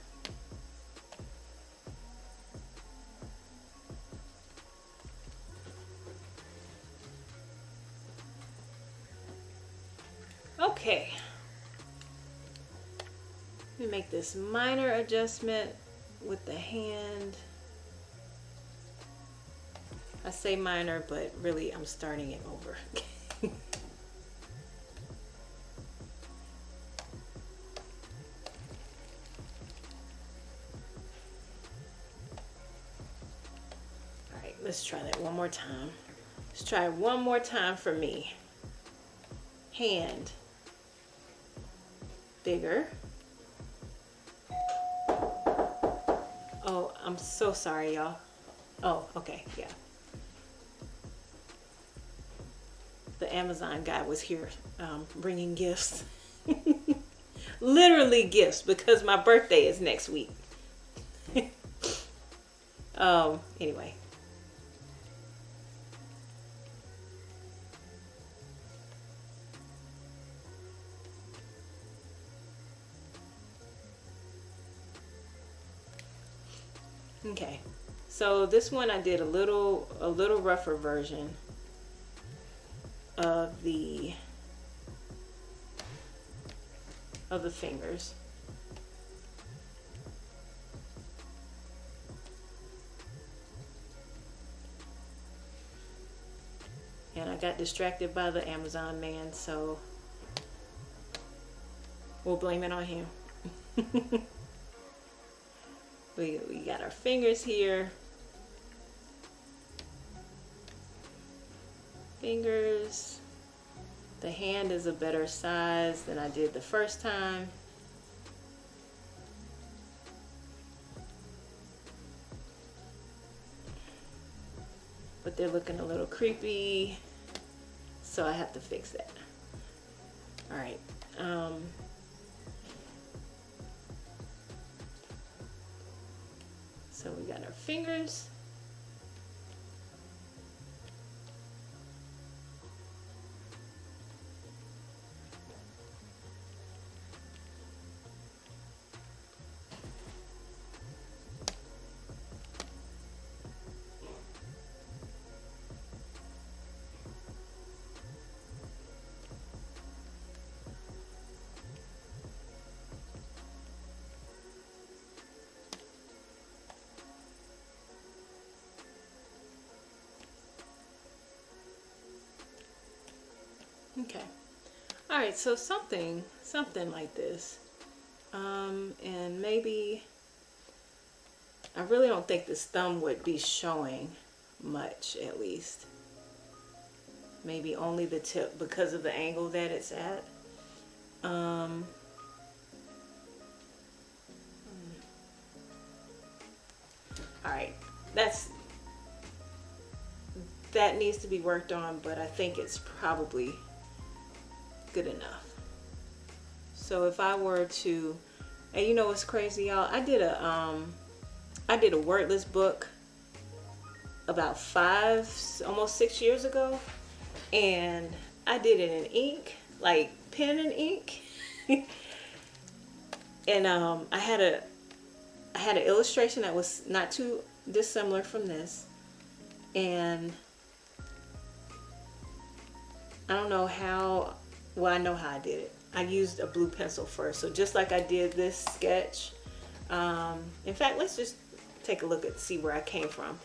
Okay. Let me make this minor adjustment with the hand. I say minor, but really I'm starting it over. Alright, let's try that one more time. Let's try it one more time for me. Hand. Bigger. Oh, I'm so sorry, y'all. Oh, okay, yeah. The Amazon guy was here bringing gifts. Literally gifts, because my birthday is next week. Anyway. Okay, so this one I did a little rougher version of the fingers. And I got distracted by the Amazon man, so we'll blame it on him. We got our fingers here. Fingers. The hand is a better size than I did the first time. But they're looking a little creepy, so I have to fix that. All right. So we got our fingers. Okay. All right, so something like this. And maybe, I really don't think this thumb would be showing much, at least. Maybe only the tip because of the angle that it's at. All right, that needs to be worked on, but I think it's probably good enough. So if I were to, and you know what's crazy, y'all? I did a wordless book about almost 6 years ago, and I did it in ink, like pen and ink. And I had an illustration that was not too dissimilar from this, and I don't know how. Well, I know how I did it. I used a blue pencil first. So just like I did this sketch. In fact, let's just take a look see where I came from.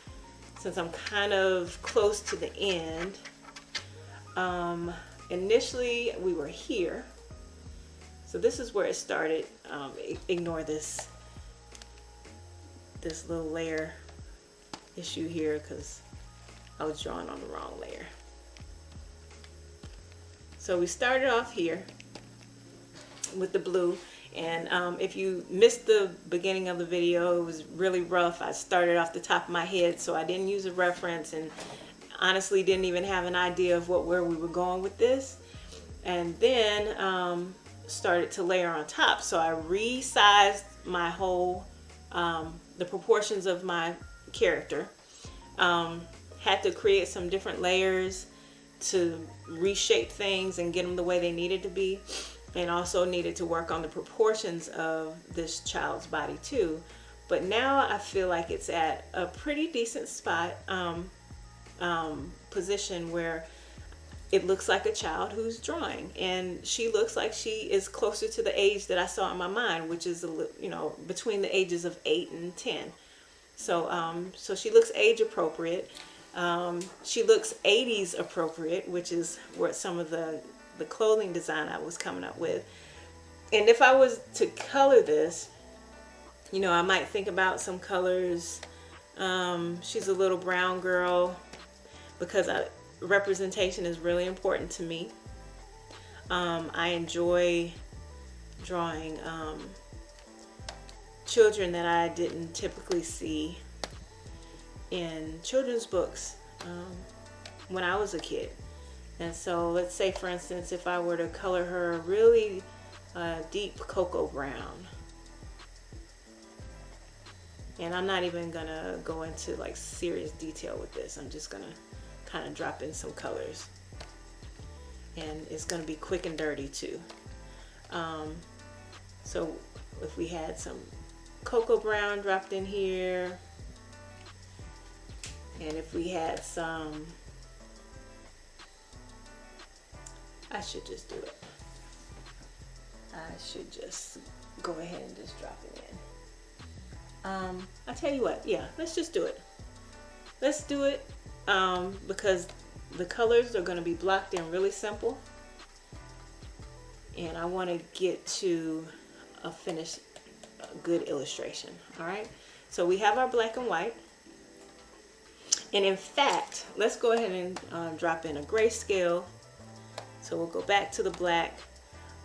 Since I'm kind of close to the end. Initially, we were here. So this is where it started. Ignore this little layer issue here because I was drawing on the wrong layer. So we started off here with the blue, and if you missed the beginning of the video, it was really rough. I started off the top of my head, so I didn't use a reference, and honestly didn't even have an idea of where we were going with this. And then started to layer on top. So I resized my whole, the proportions of my character. Had to create some different layers to reshape things and get them the way they needed to be, and also needed to work on the proportions of this child's body too. But now I feel like it's at a pretty decent spot, position where it looks like a child who's drawing, and she looks like she is closer to the age that I saw in my mind, which is between the ages of 8 and 10. So so she looks age appropriate. She looks 80s appropriate, which is where some of the clothing design I was coming up with. And if I was to color this, I might think about some colors. She's a little brown girl because representation is really important to me. I enjoy drawing children that I didn't typically see in children's books when I was a kid. And so let's say, for instance, if I were to color her a really deep cocoa brown, and I'm not even gonna go into like serious detail with this, I'm just gonna kind of drop in some colors, and it's gonna be quick and dirty too. So if we had some cocoa brown dropped in here, and if we had some, I should just do it. I should just go ahead and just drop it in. I'll tell you what, yeah, let's just do it. Let's do it because the colors are going to be blocked in really simple. And I want to get to a finished good illustration. All right. So we have our black and white. And in fact, let's go ahead and drop in a grayscale. So we'll go back to the black.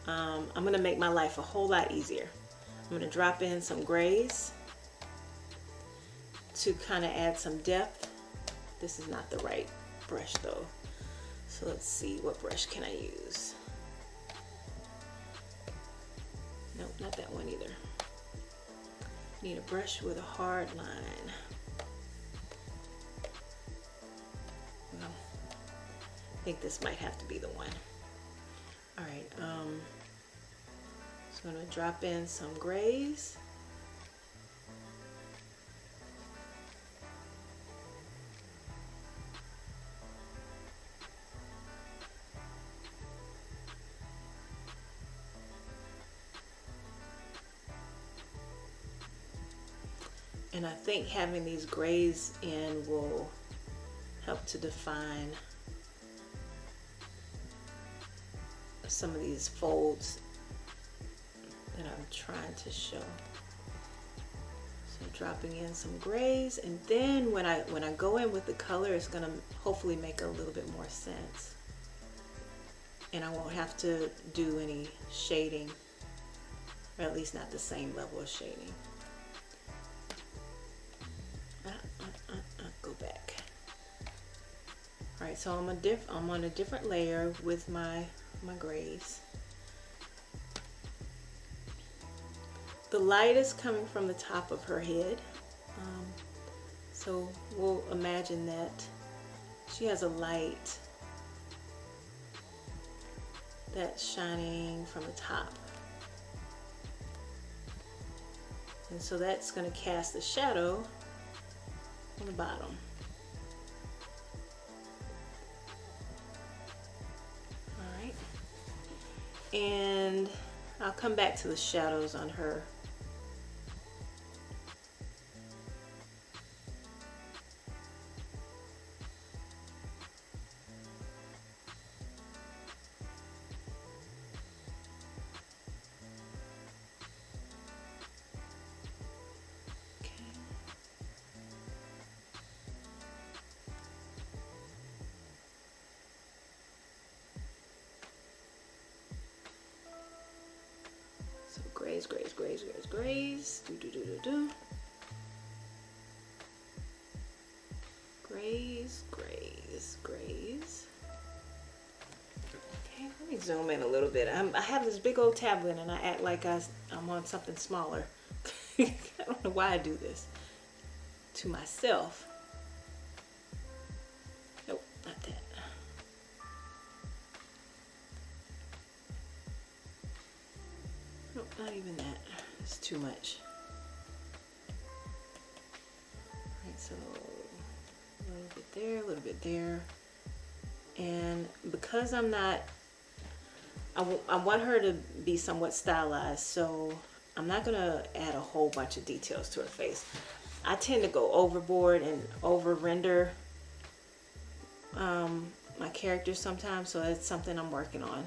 I'm going to make my life a whole lot easier. I'm going to drop in some grays to kind of add some depth. This is not the right brush though. So let's see, what brush can I use? Nope, not that one either. Need a brush with a hard line. Well, I think this might have to be the one. All right, so I'm gonna drop in some grays. And I think having these grays in will help to define some of these folds that I'm trying to show. So dropping in some grays, and then when I go in with the color, it's gonna hopefully make a little bit more sense. And I won't have to do any shading, or at least not the same level of shading. Go back. All right, so I'm on a different layer with my grays. The light is coming from the top of her head, so we'll imagine that she has a light that's shining from the top, and so that's going to cast a shadow on the bottom. All right, and I'll come back to the shadows on her. Grays, grays, grays, grays, grays. Grays, grays, grays. Okay, let me zoom in a little bit. I have this big old tablet and I act like I'm on something smaller. I don't know why I do this to myself. Nope, not that. Nope, not even that. It's too much. Alright, so a little bit there, a little bit there. And because I'm not, I want her to be somewhat stylized, so I'm not going to add a whole bunch of details to her face. I tend to go overboard and over render my characters sometimes, so it's something I'm working on.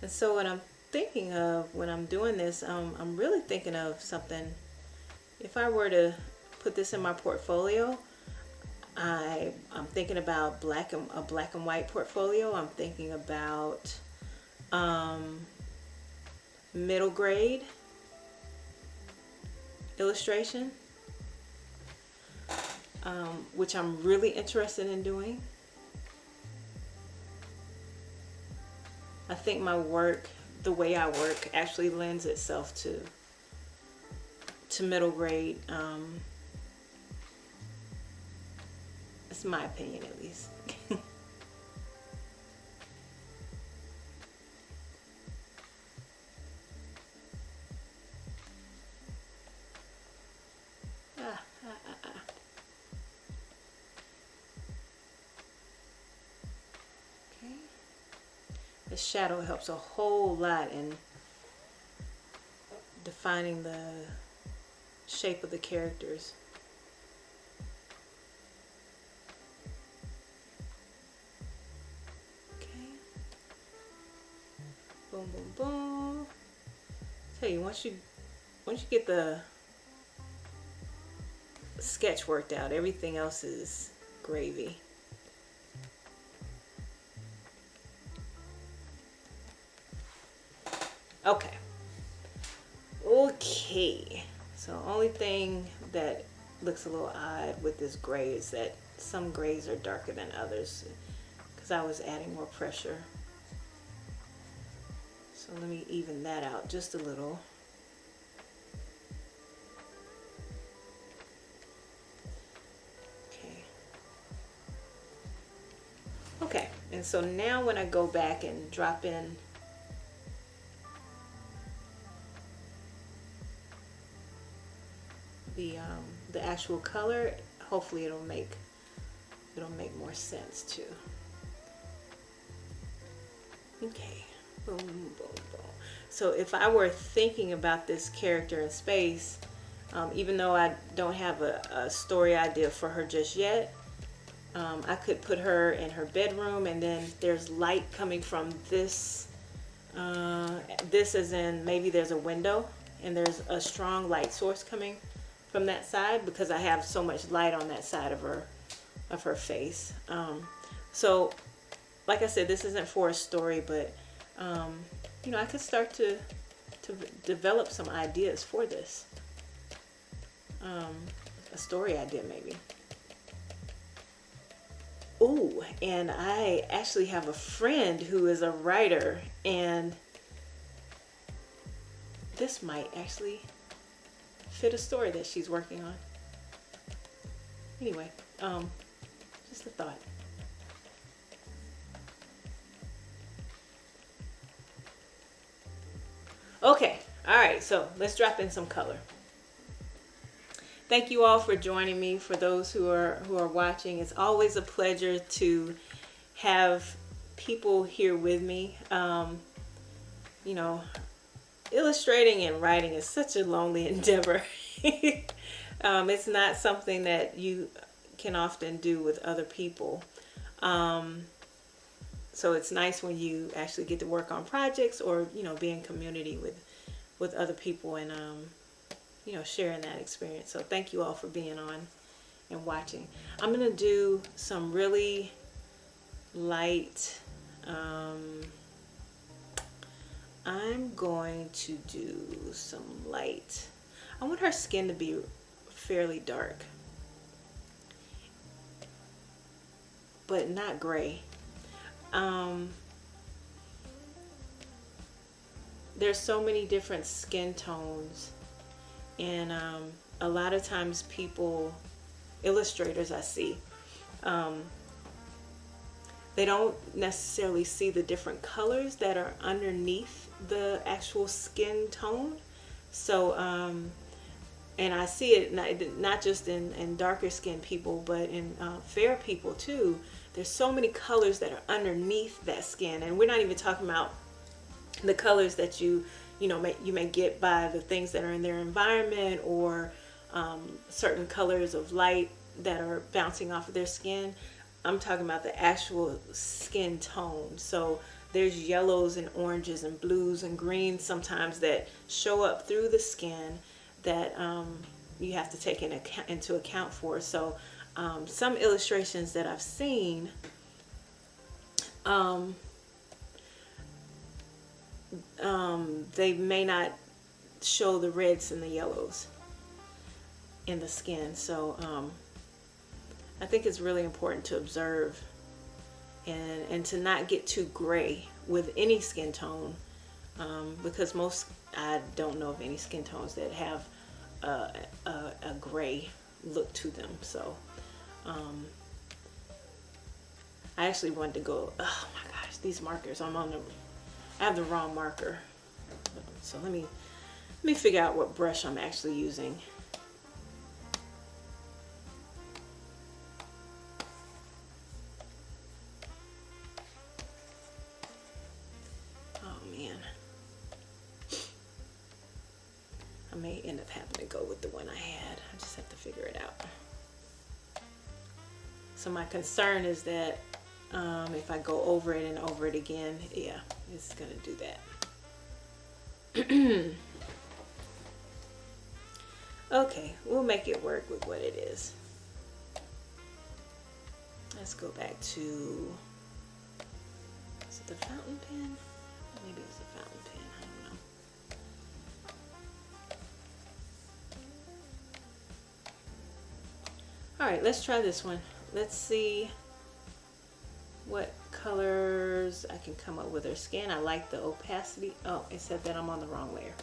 And so what I'm thinking of when I'm doing this, I'm really thinking of something. If I were to put this in my portfolio, I'm thinking about a black and white portfolio. I'm thinking about middle grade illustration, which I'm really interested in doing. I think my work, the way I work, actually lends itself to middle grade. It's my opinion, at least. Okay. The shadow helps a whole lot in defining the shape of the characters. Okay. Boom, boom, boom. Tell you, once you get the sketch worked out, everything else is gravy. Okay. Okay. So only thing that looks a little odd with this gray is that some grays are darker than others because I was adding more pressure. So let me even that out just a little. Okay. Okay, and so now when I go back and drop in the actual color, hopefully it'll make more sense too. Okay, boom, boom, boom. So if I were thinking about this character in space, even though I don't have a story idea for her just yet, I could put her in her bedroom, and then there's light coming from this. This as in maybe there's a window, and there's a strong light source coming from that side because I have so much light on that side of her face. So like I said, this isn't for a story, but you know, I could start to develop some ideas for this. A story idea maybe. Oh, and I actually have a friend who is a writer, and this might actually fit a story that she's working on. Anyway, just a thought. Okay, all right, so let's drop in some color. Thank you all for joining me. For those who are watching, it's always a pleasure to have people here with me. You know, illustrating and writing is such a lonely endeavor. It's not something that you can often do with other people. So it's nice when you actually get to work on projects, or you know, be in community with other people and you know, sharing that experience. So thank you all for being on and watching. I'm gonna do some really light. I'm going to do some light. I want her skin to be fairly dark, but not gray. There's so many different skin tones, and a lot of times people, illustrators I see, they don't necessarily see the different colors that are underneath the actual skin tone. So and I see it not just in darker skinned people, but in fair people too. There's so many colors that are underneath that skin, and we're not even talking about the colors that you may get by the things that are in their environment, or certain colors of light that are bouncing off of their skin. I'm talking about the actual skin tone. So there's yellows and oranges and blues and greens sometimes that show up through the skin that you have to take into account for. So some illustrations that I've seen, they may not show the reds and the yellows in the skin. So I think it's really important to observe and to not get too gray with any skin tone, because I don't know of any skin tones that have a gray look to them. So I actually wanted to go, oh my gosh, these markers, I have the wrong marker. So let me figure out what brush I'm actually using. go with the one I had. I just have to figure it out. So my concern is that if I go over it and over it again, yeah, it's gonna do that. Okay, we'll make it work with what it is. Let's go back to, is it the fountain pen? Maybe it's a fountain pen, I don't know. All right, let's try this one. Let's see what colors I can come up with her skin. I like the opacity. Oh, it said that I'm on the wrong layer.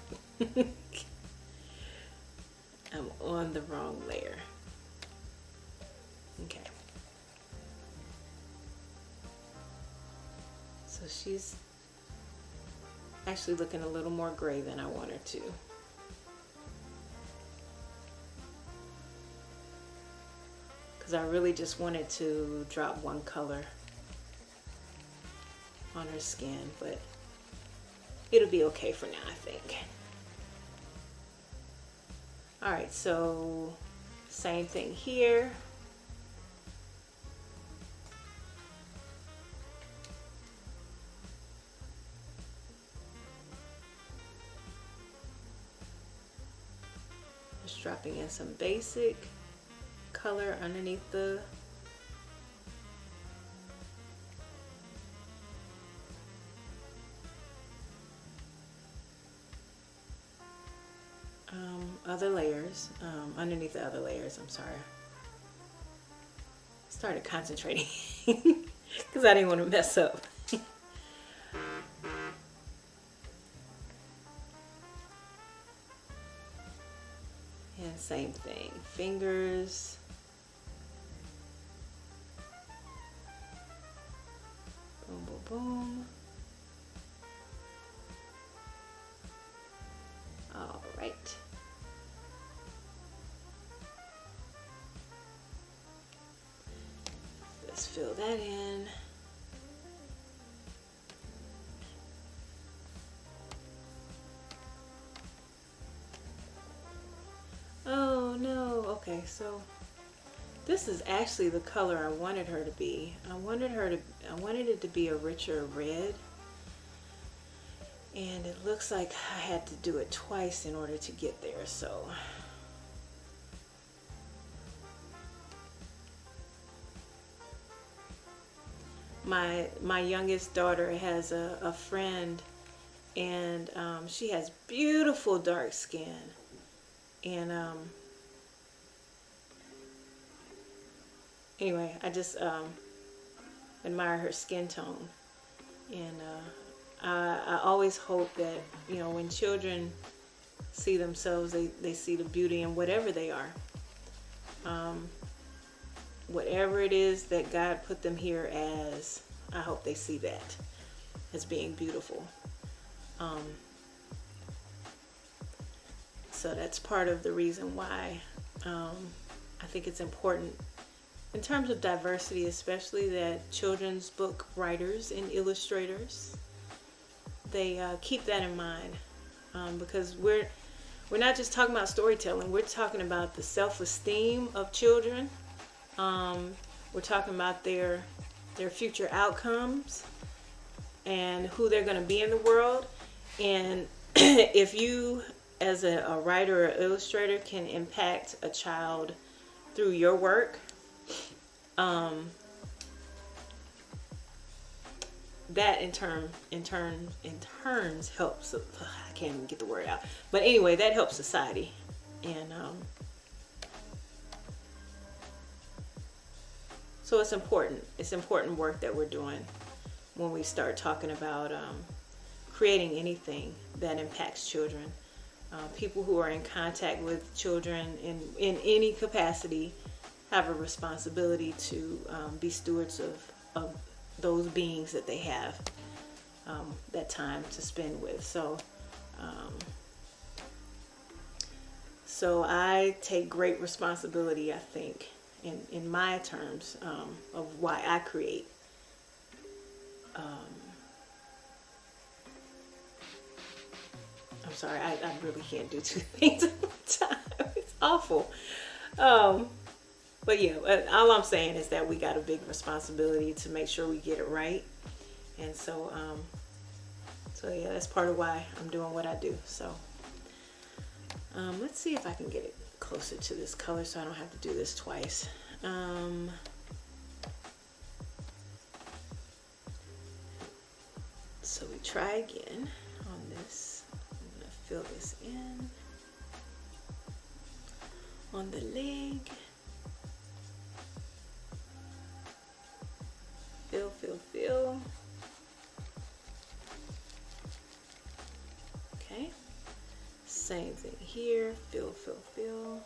I'm on the wrong layer. Okay. So she's actually looking a little more gray than I want her to. Because I really just wanted to drop one color on her skin, but it'll be okay for now, I think. All right, so same thing here. Just dropping in some basic color underneath the other layers, underneath the other layers, I'm sorry. Started concentrating because I didn't want to mess up. And same thing, fingers. Boom, boom, boom. All right. Let's fill that in. Oh no, okay, so this is actually the color I wanted her to be. I wanted it to be a richer red. And it looks like I had to do it twice in order to get there, so. My youngest daughter has a friend, and she has beautiful dark skin. And anyway, I just admire her skin tone. And I always hope that, you know, when children see themselves, they see the beauty in whatever they are. Whatever it is that God put them here as, I hope they see that as being beautiful. So that's part of the reason why I think it's important in terms of diversity, especially that children's book writers and illustrators, they keep that in mind, because we're not just talking about storytelling. We're talking about the self-esteem of children. We're talking about their future outcomes and who they're going to be in the world. And if you, as a writer or illustrator, can impact a child through your work, that in turns helps. I can't even get the word out. But anyway, that helps society. And so it's important. It's important work that we're doing when we start talking about creating anything that impacts children. People who are in contact with children in any capacity have a responsibility to be stewards of those beings that they have that time to spend with. So I take great responsibility, I think, in my terms, of why I create. I'm sorry, I really can't do two things at one time. awful. But yeah, all I'm saying is that we got a big responsibility to make sure we get it right. And so, so yeah, that's part of why I'm doing what I do. So, let's see if I can get it closer to this color so I don't have to do this twice. So we try again on this. I'm gonna fill this in on the leg. Fill, fill, fill. Okay. Same thing here. Fill, fill, fill.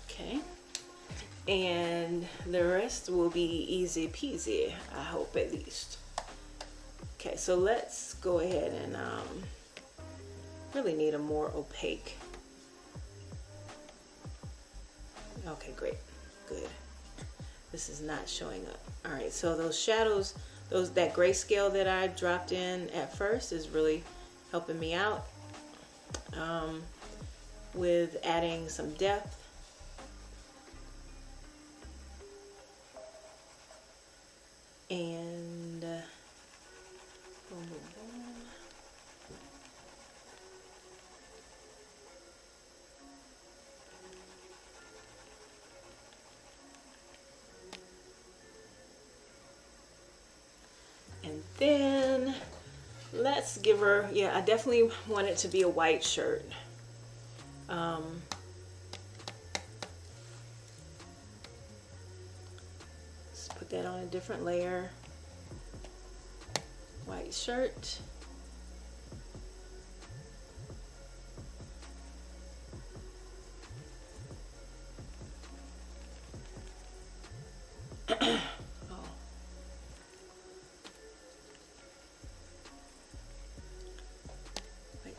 Okay. And the rest will be easy peasy, I hope, at least. Okay, so let's go ahead and really need a more opaque. Okay, great, good. This is not showing up. All right, so those shadows, that grayscale that I dropped in at first is really helping me out with adding some depth. And boom, boom, boom. And then let's give her, yeah, I definitely want it to be a white shirt. Let's put that on a different layer. White shirt.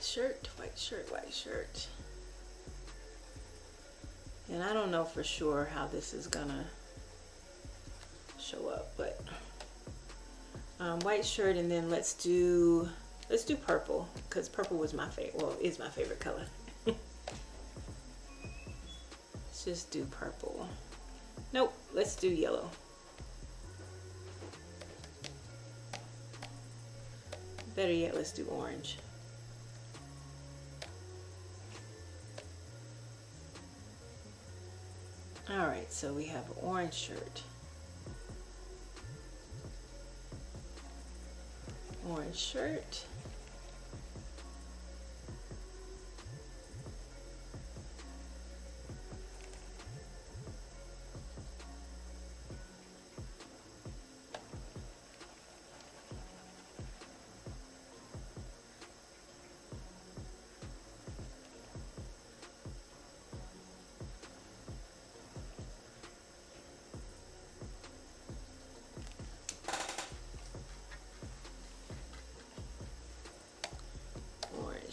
Shirt, white shirt, white shirt. And I don't know for sure how this is gonna show up, but white shirt, and then let's do purple, because purple was my favorite, well, is my favorite color. Let's just do purple. Nope, let's do yellow. Better yet, let's do orange. All right, so we have an orange shirt. Orange shirt.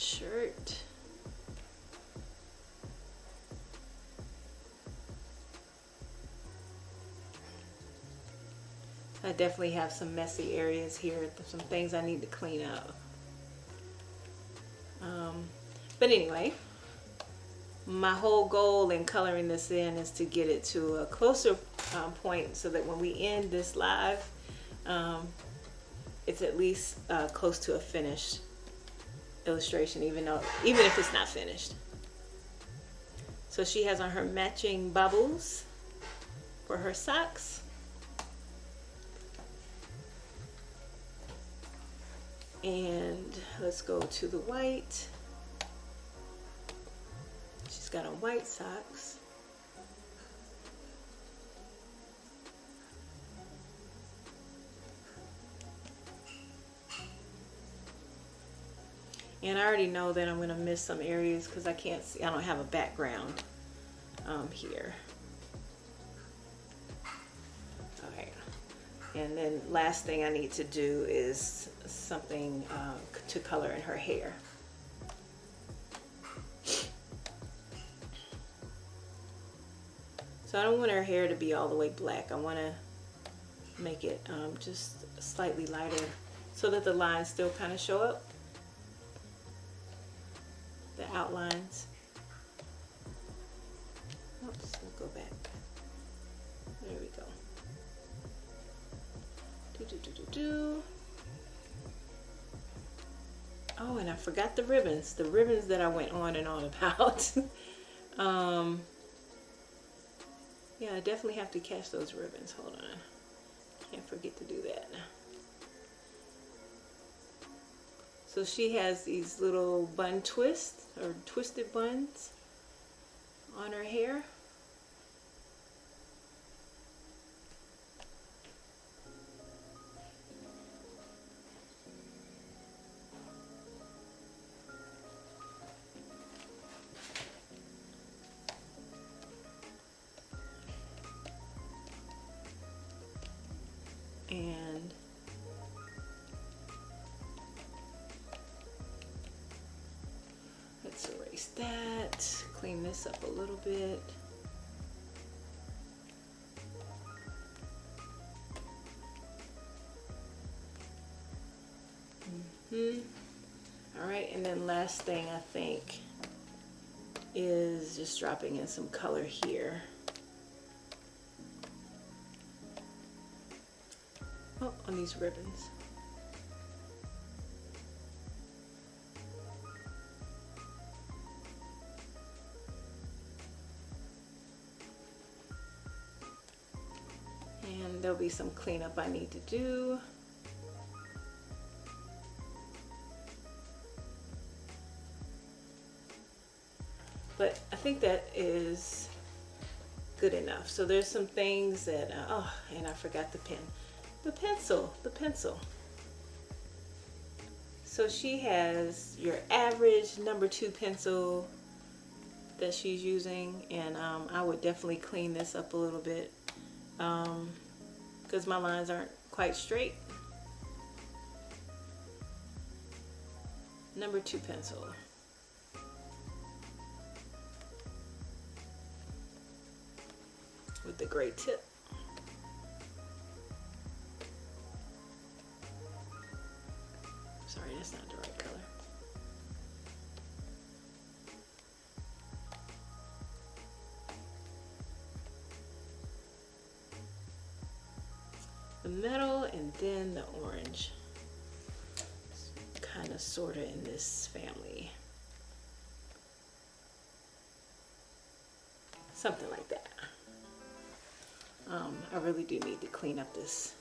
Shirt. I definitely have some messy areas here, some things I need to clean up. But anyway, my whole goal in coloring this in is to get it to a closer point so that when we end this live, it's at least close to a finished illustration, even if it's not finished. So she has on her matching bubbles for her socks. And let's go to the white. She's got on white socks. And I already know that I'm going to miss some areas because I can't see, I don't have a background here. Okay. And then last thing I need to do is something to color in her hair. So I don't want her hair to be all the way black. I want to make it just slightly lighter so that the lines still kind of show up, the outlines. Oops, we'll go back. There we go. Oh, and I forgot the ribbons that I went on and on about. Yeah, I definitely have to catch those ribbons. Hold on. Can't forget to do that. So she has these little bun twists or twisted buns on her hair. And let's erase that, clean this up a little bit. All right, and then last thing I think is just dropping in some color here. Oh, on these ribbons. And there'll be some cleanup I need to do. But I think that is good enough. So there's some things that, oh, and I forgot the pen. The pencil. So she has your average #2 pencil that she's using, and I would definitely clean this up a little bit because my lines aren't quite straight. #2 pencil. With the gray tip. Sorry, that's not the right color. The metal and then the orange. Kind of sorta in this family. Something like that. I really do need to clean up this.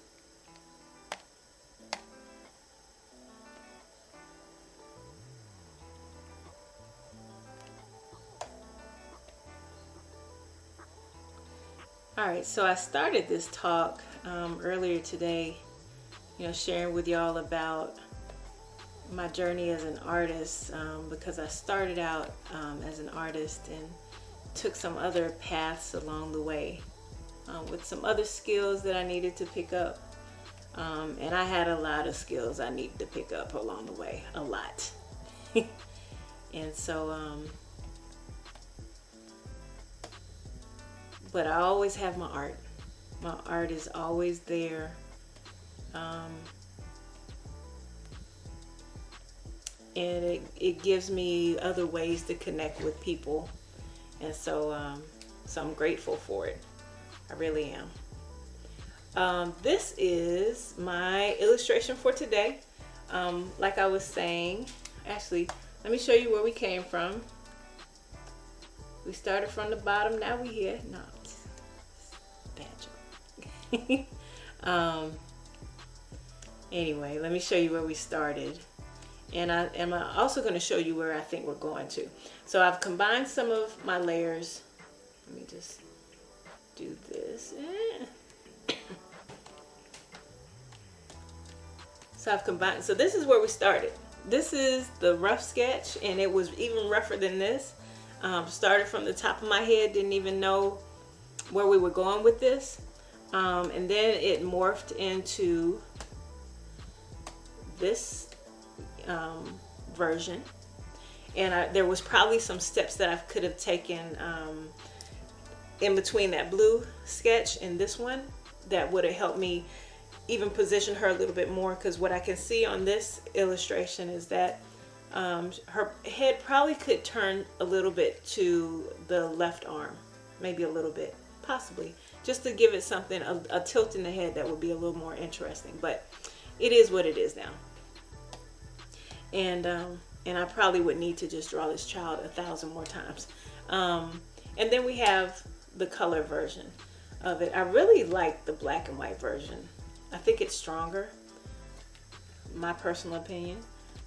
Alright, so I started this talk earlier today, sharing with y'all about my journey as an artist, because I started out as an artist and took some other paths along the way with some other skills that I needed to pick up. And I had a lot of skills I needed to pick up along the way, a lot. And so, but I always have my art. My art is always there. And it gives me other ways to connect with people. And so, so I'm grateful for it. I really am. This is my illustration for today. Like I was saying, actually, let me show you where we came from. We started from the bottom, now we here. No, it's bad joke. Anyway, let me show you where we started. And I'm also going to show you where I think we're going to. So I've combined some of my layers. Let me just do this. So I've combined. So this is where we started. This is the rough sketch, and it was even rougher than this. Started from the top of my head, didn't even know where we were going with this. And then it morphed into this version. And there was probably some steps that I could have taken in between that blue sketch and this one, that would have helped me even position her a little bit more, because what I can see on this illustration is that her head probably could turn a little bit to the left arm, maybe a little bit, possibly, just to give it something, a tilt in the head that would be a little more interesting. But it is what it is now. And I probably would need to just draw this child 1,000 more times. And then we have the color version of it. I really like the black and white version. I think it's stronger, my personal opinion.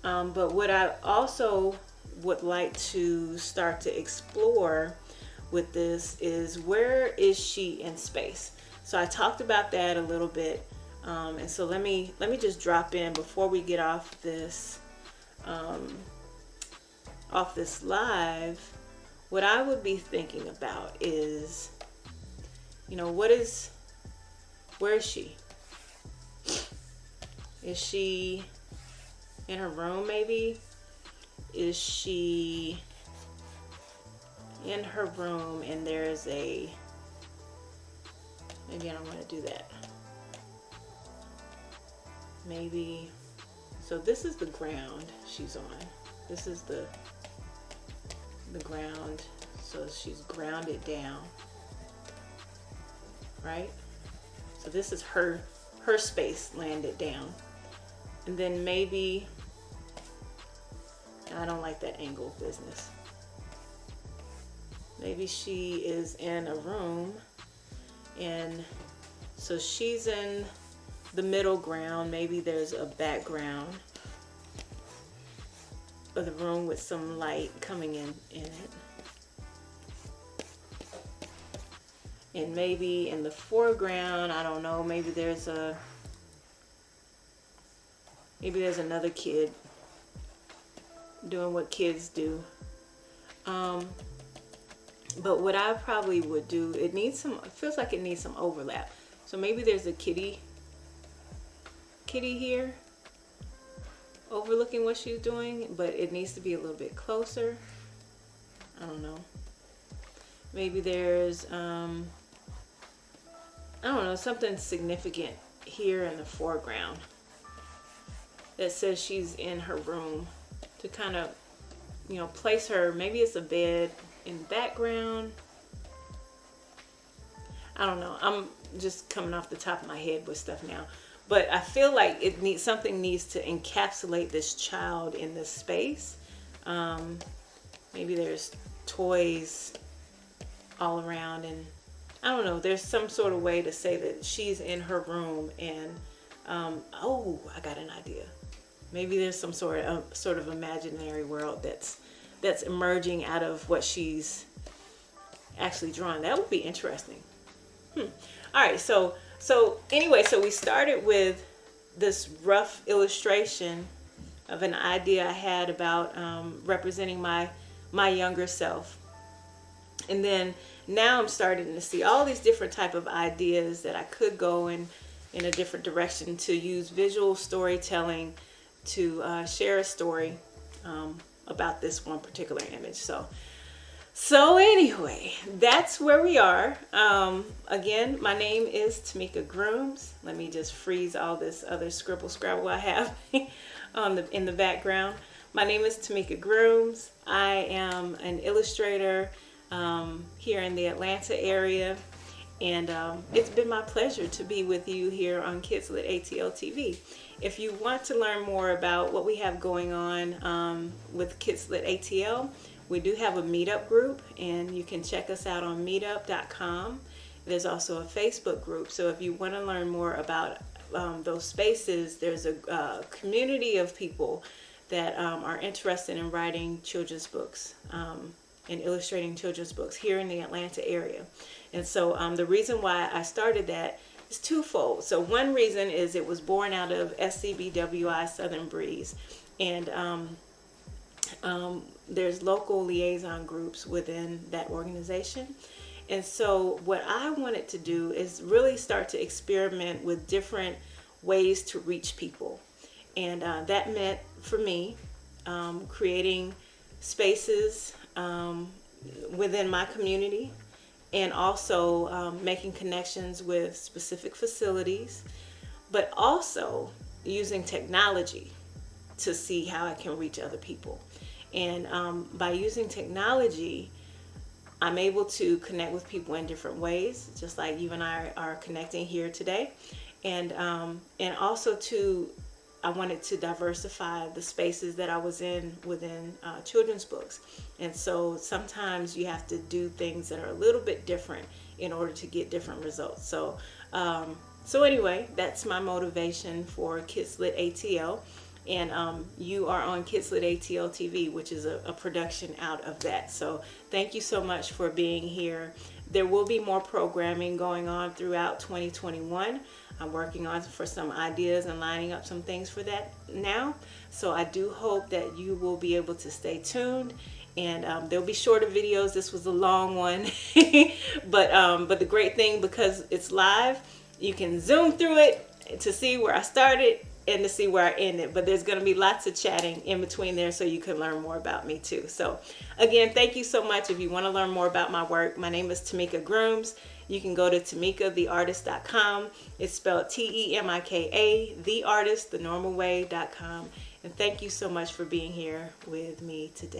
But what I also would like to start to explore with this is, where is she in space? So I talked about that a little bit, and so let me just drop in before we get off this live. What I would be thinking about is, you know, where is she? Is she in her room maybe? Is she in her room and there's maybe I don't want to do that. Maybe, so this is the ground she's on. This is the ground, so she's grounded down, right? So this is her space landed down. And then maybe, I don't like that angle business. Maybe she is in a room, and so she's in the middle ground. Maybe there's a background of the room with some light coming in it. And maybe in the foreground, I don't know, maybe there's another kid doing what kids do. But what I probably would do, it feels like it needs some overlap. So maybe there's a kitty here overlooking what she's doing, but it needs to be a little bit closer. I don't know. Maybe there's, I don't know, something significant here in the foreground that says she's in her room, to kind of, you know, place her. Maybe it's a bed in the background. I don't know. I'm just coming off the top of my head with stuff now. But I feel like something needs to encapsulate this child in this space. Maybe there's toys all around, and I don't know. There's some sort of way to say that she's in her room, and oh, I got an idea. Maybe there's some sort of imaginary world that's emerging out of what she's actually drawn. That would be interesting. All right, so anyway, so we started with this rough illustration of an idea I had about representing my younger self. And then now I'm starting to see all these different type of ideas that I could go in a different direction, to use visual storytelling to share a story about this one particular image. So anyway, that's where we are. Again, my name is TeMika Grooms. Let me just freeze all this other scribble scrabble I have in the background. My name is TeMika Grooms. I am an illustrator here in the Atlanta area, and it's been my pleasure to be with you here on Kids Lit ATL TV. If you want to learn more about what we have going on with Kids Lit ATL, we do have a meetup group, and you can check us out on meetup.com. There's also a Facebook group, so if you want to learn more about those spaces, there's a community of people that are interested in writing children's books and illustrating children's books here in the Atlanta area. And so the reason why I started that is twofold. So one reason is it was born out of SCBWI Southern Breeze, and there's local liaison groups within that organization. And so what I wanted to do is really start to experiment with different ways to reach people. And that meant for me creating spaces within my community and also making connections with specific facilities, but also using technology to see how I can reach other people. And by using technology, I'm able to connect with people in different ways, just like you and I are connecting here today. And also I wanted to diversify the spaces that I was in within children's books. And so sometimes you have to do things that are a little bit different in order to get different results. So anyway, that's my motivation for Kids Lit ATL. And you are on Kids Lit ATL TV, which is a production out of that. So thank you so much for being here. There will be more programming going on throughout 2021. I'm working on for some ideas and lining up some things for that now. So I do hope that you will be able to stay tuned. And there'll be shorter videos. This was a long one, but the great thing, because it's live, you can zoom through it to see where I started and to see where I ended. But there's going to be lots of chatting in between there, so you can learn more about me too. So again, thank you so much. If you want to learn more about my work, my name is TeMika Grooms. You can go to TeMikaTheArtist.com. It's spelled TeMika, the artist, the normal way.com. And thank you so much for being here with me today.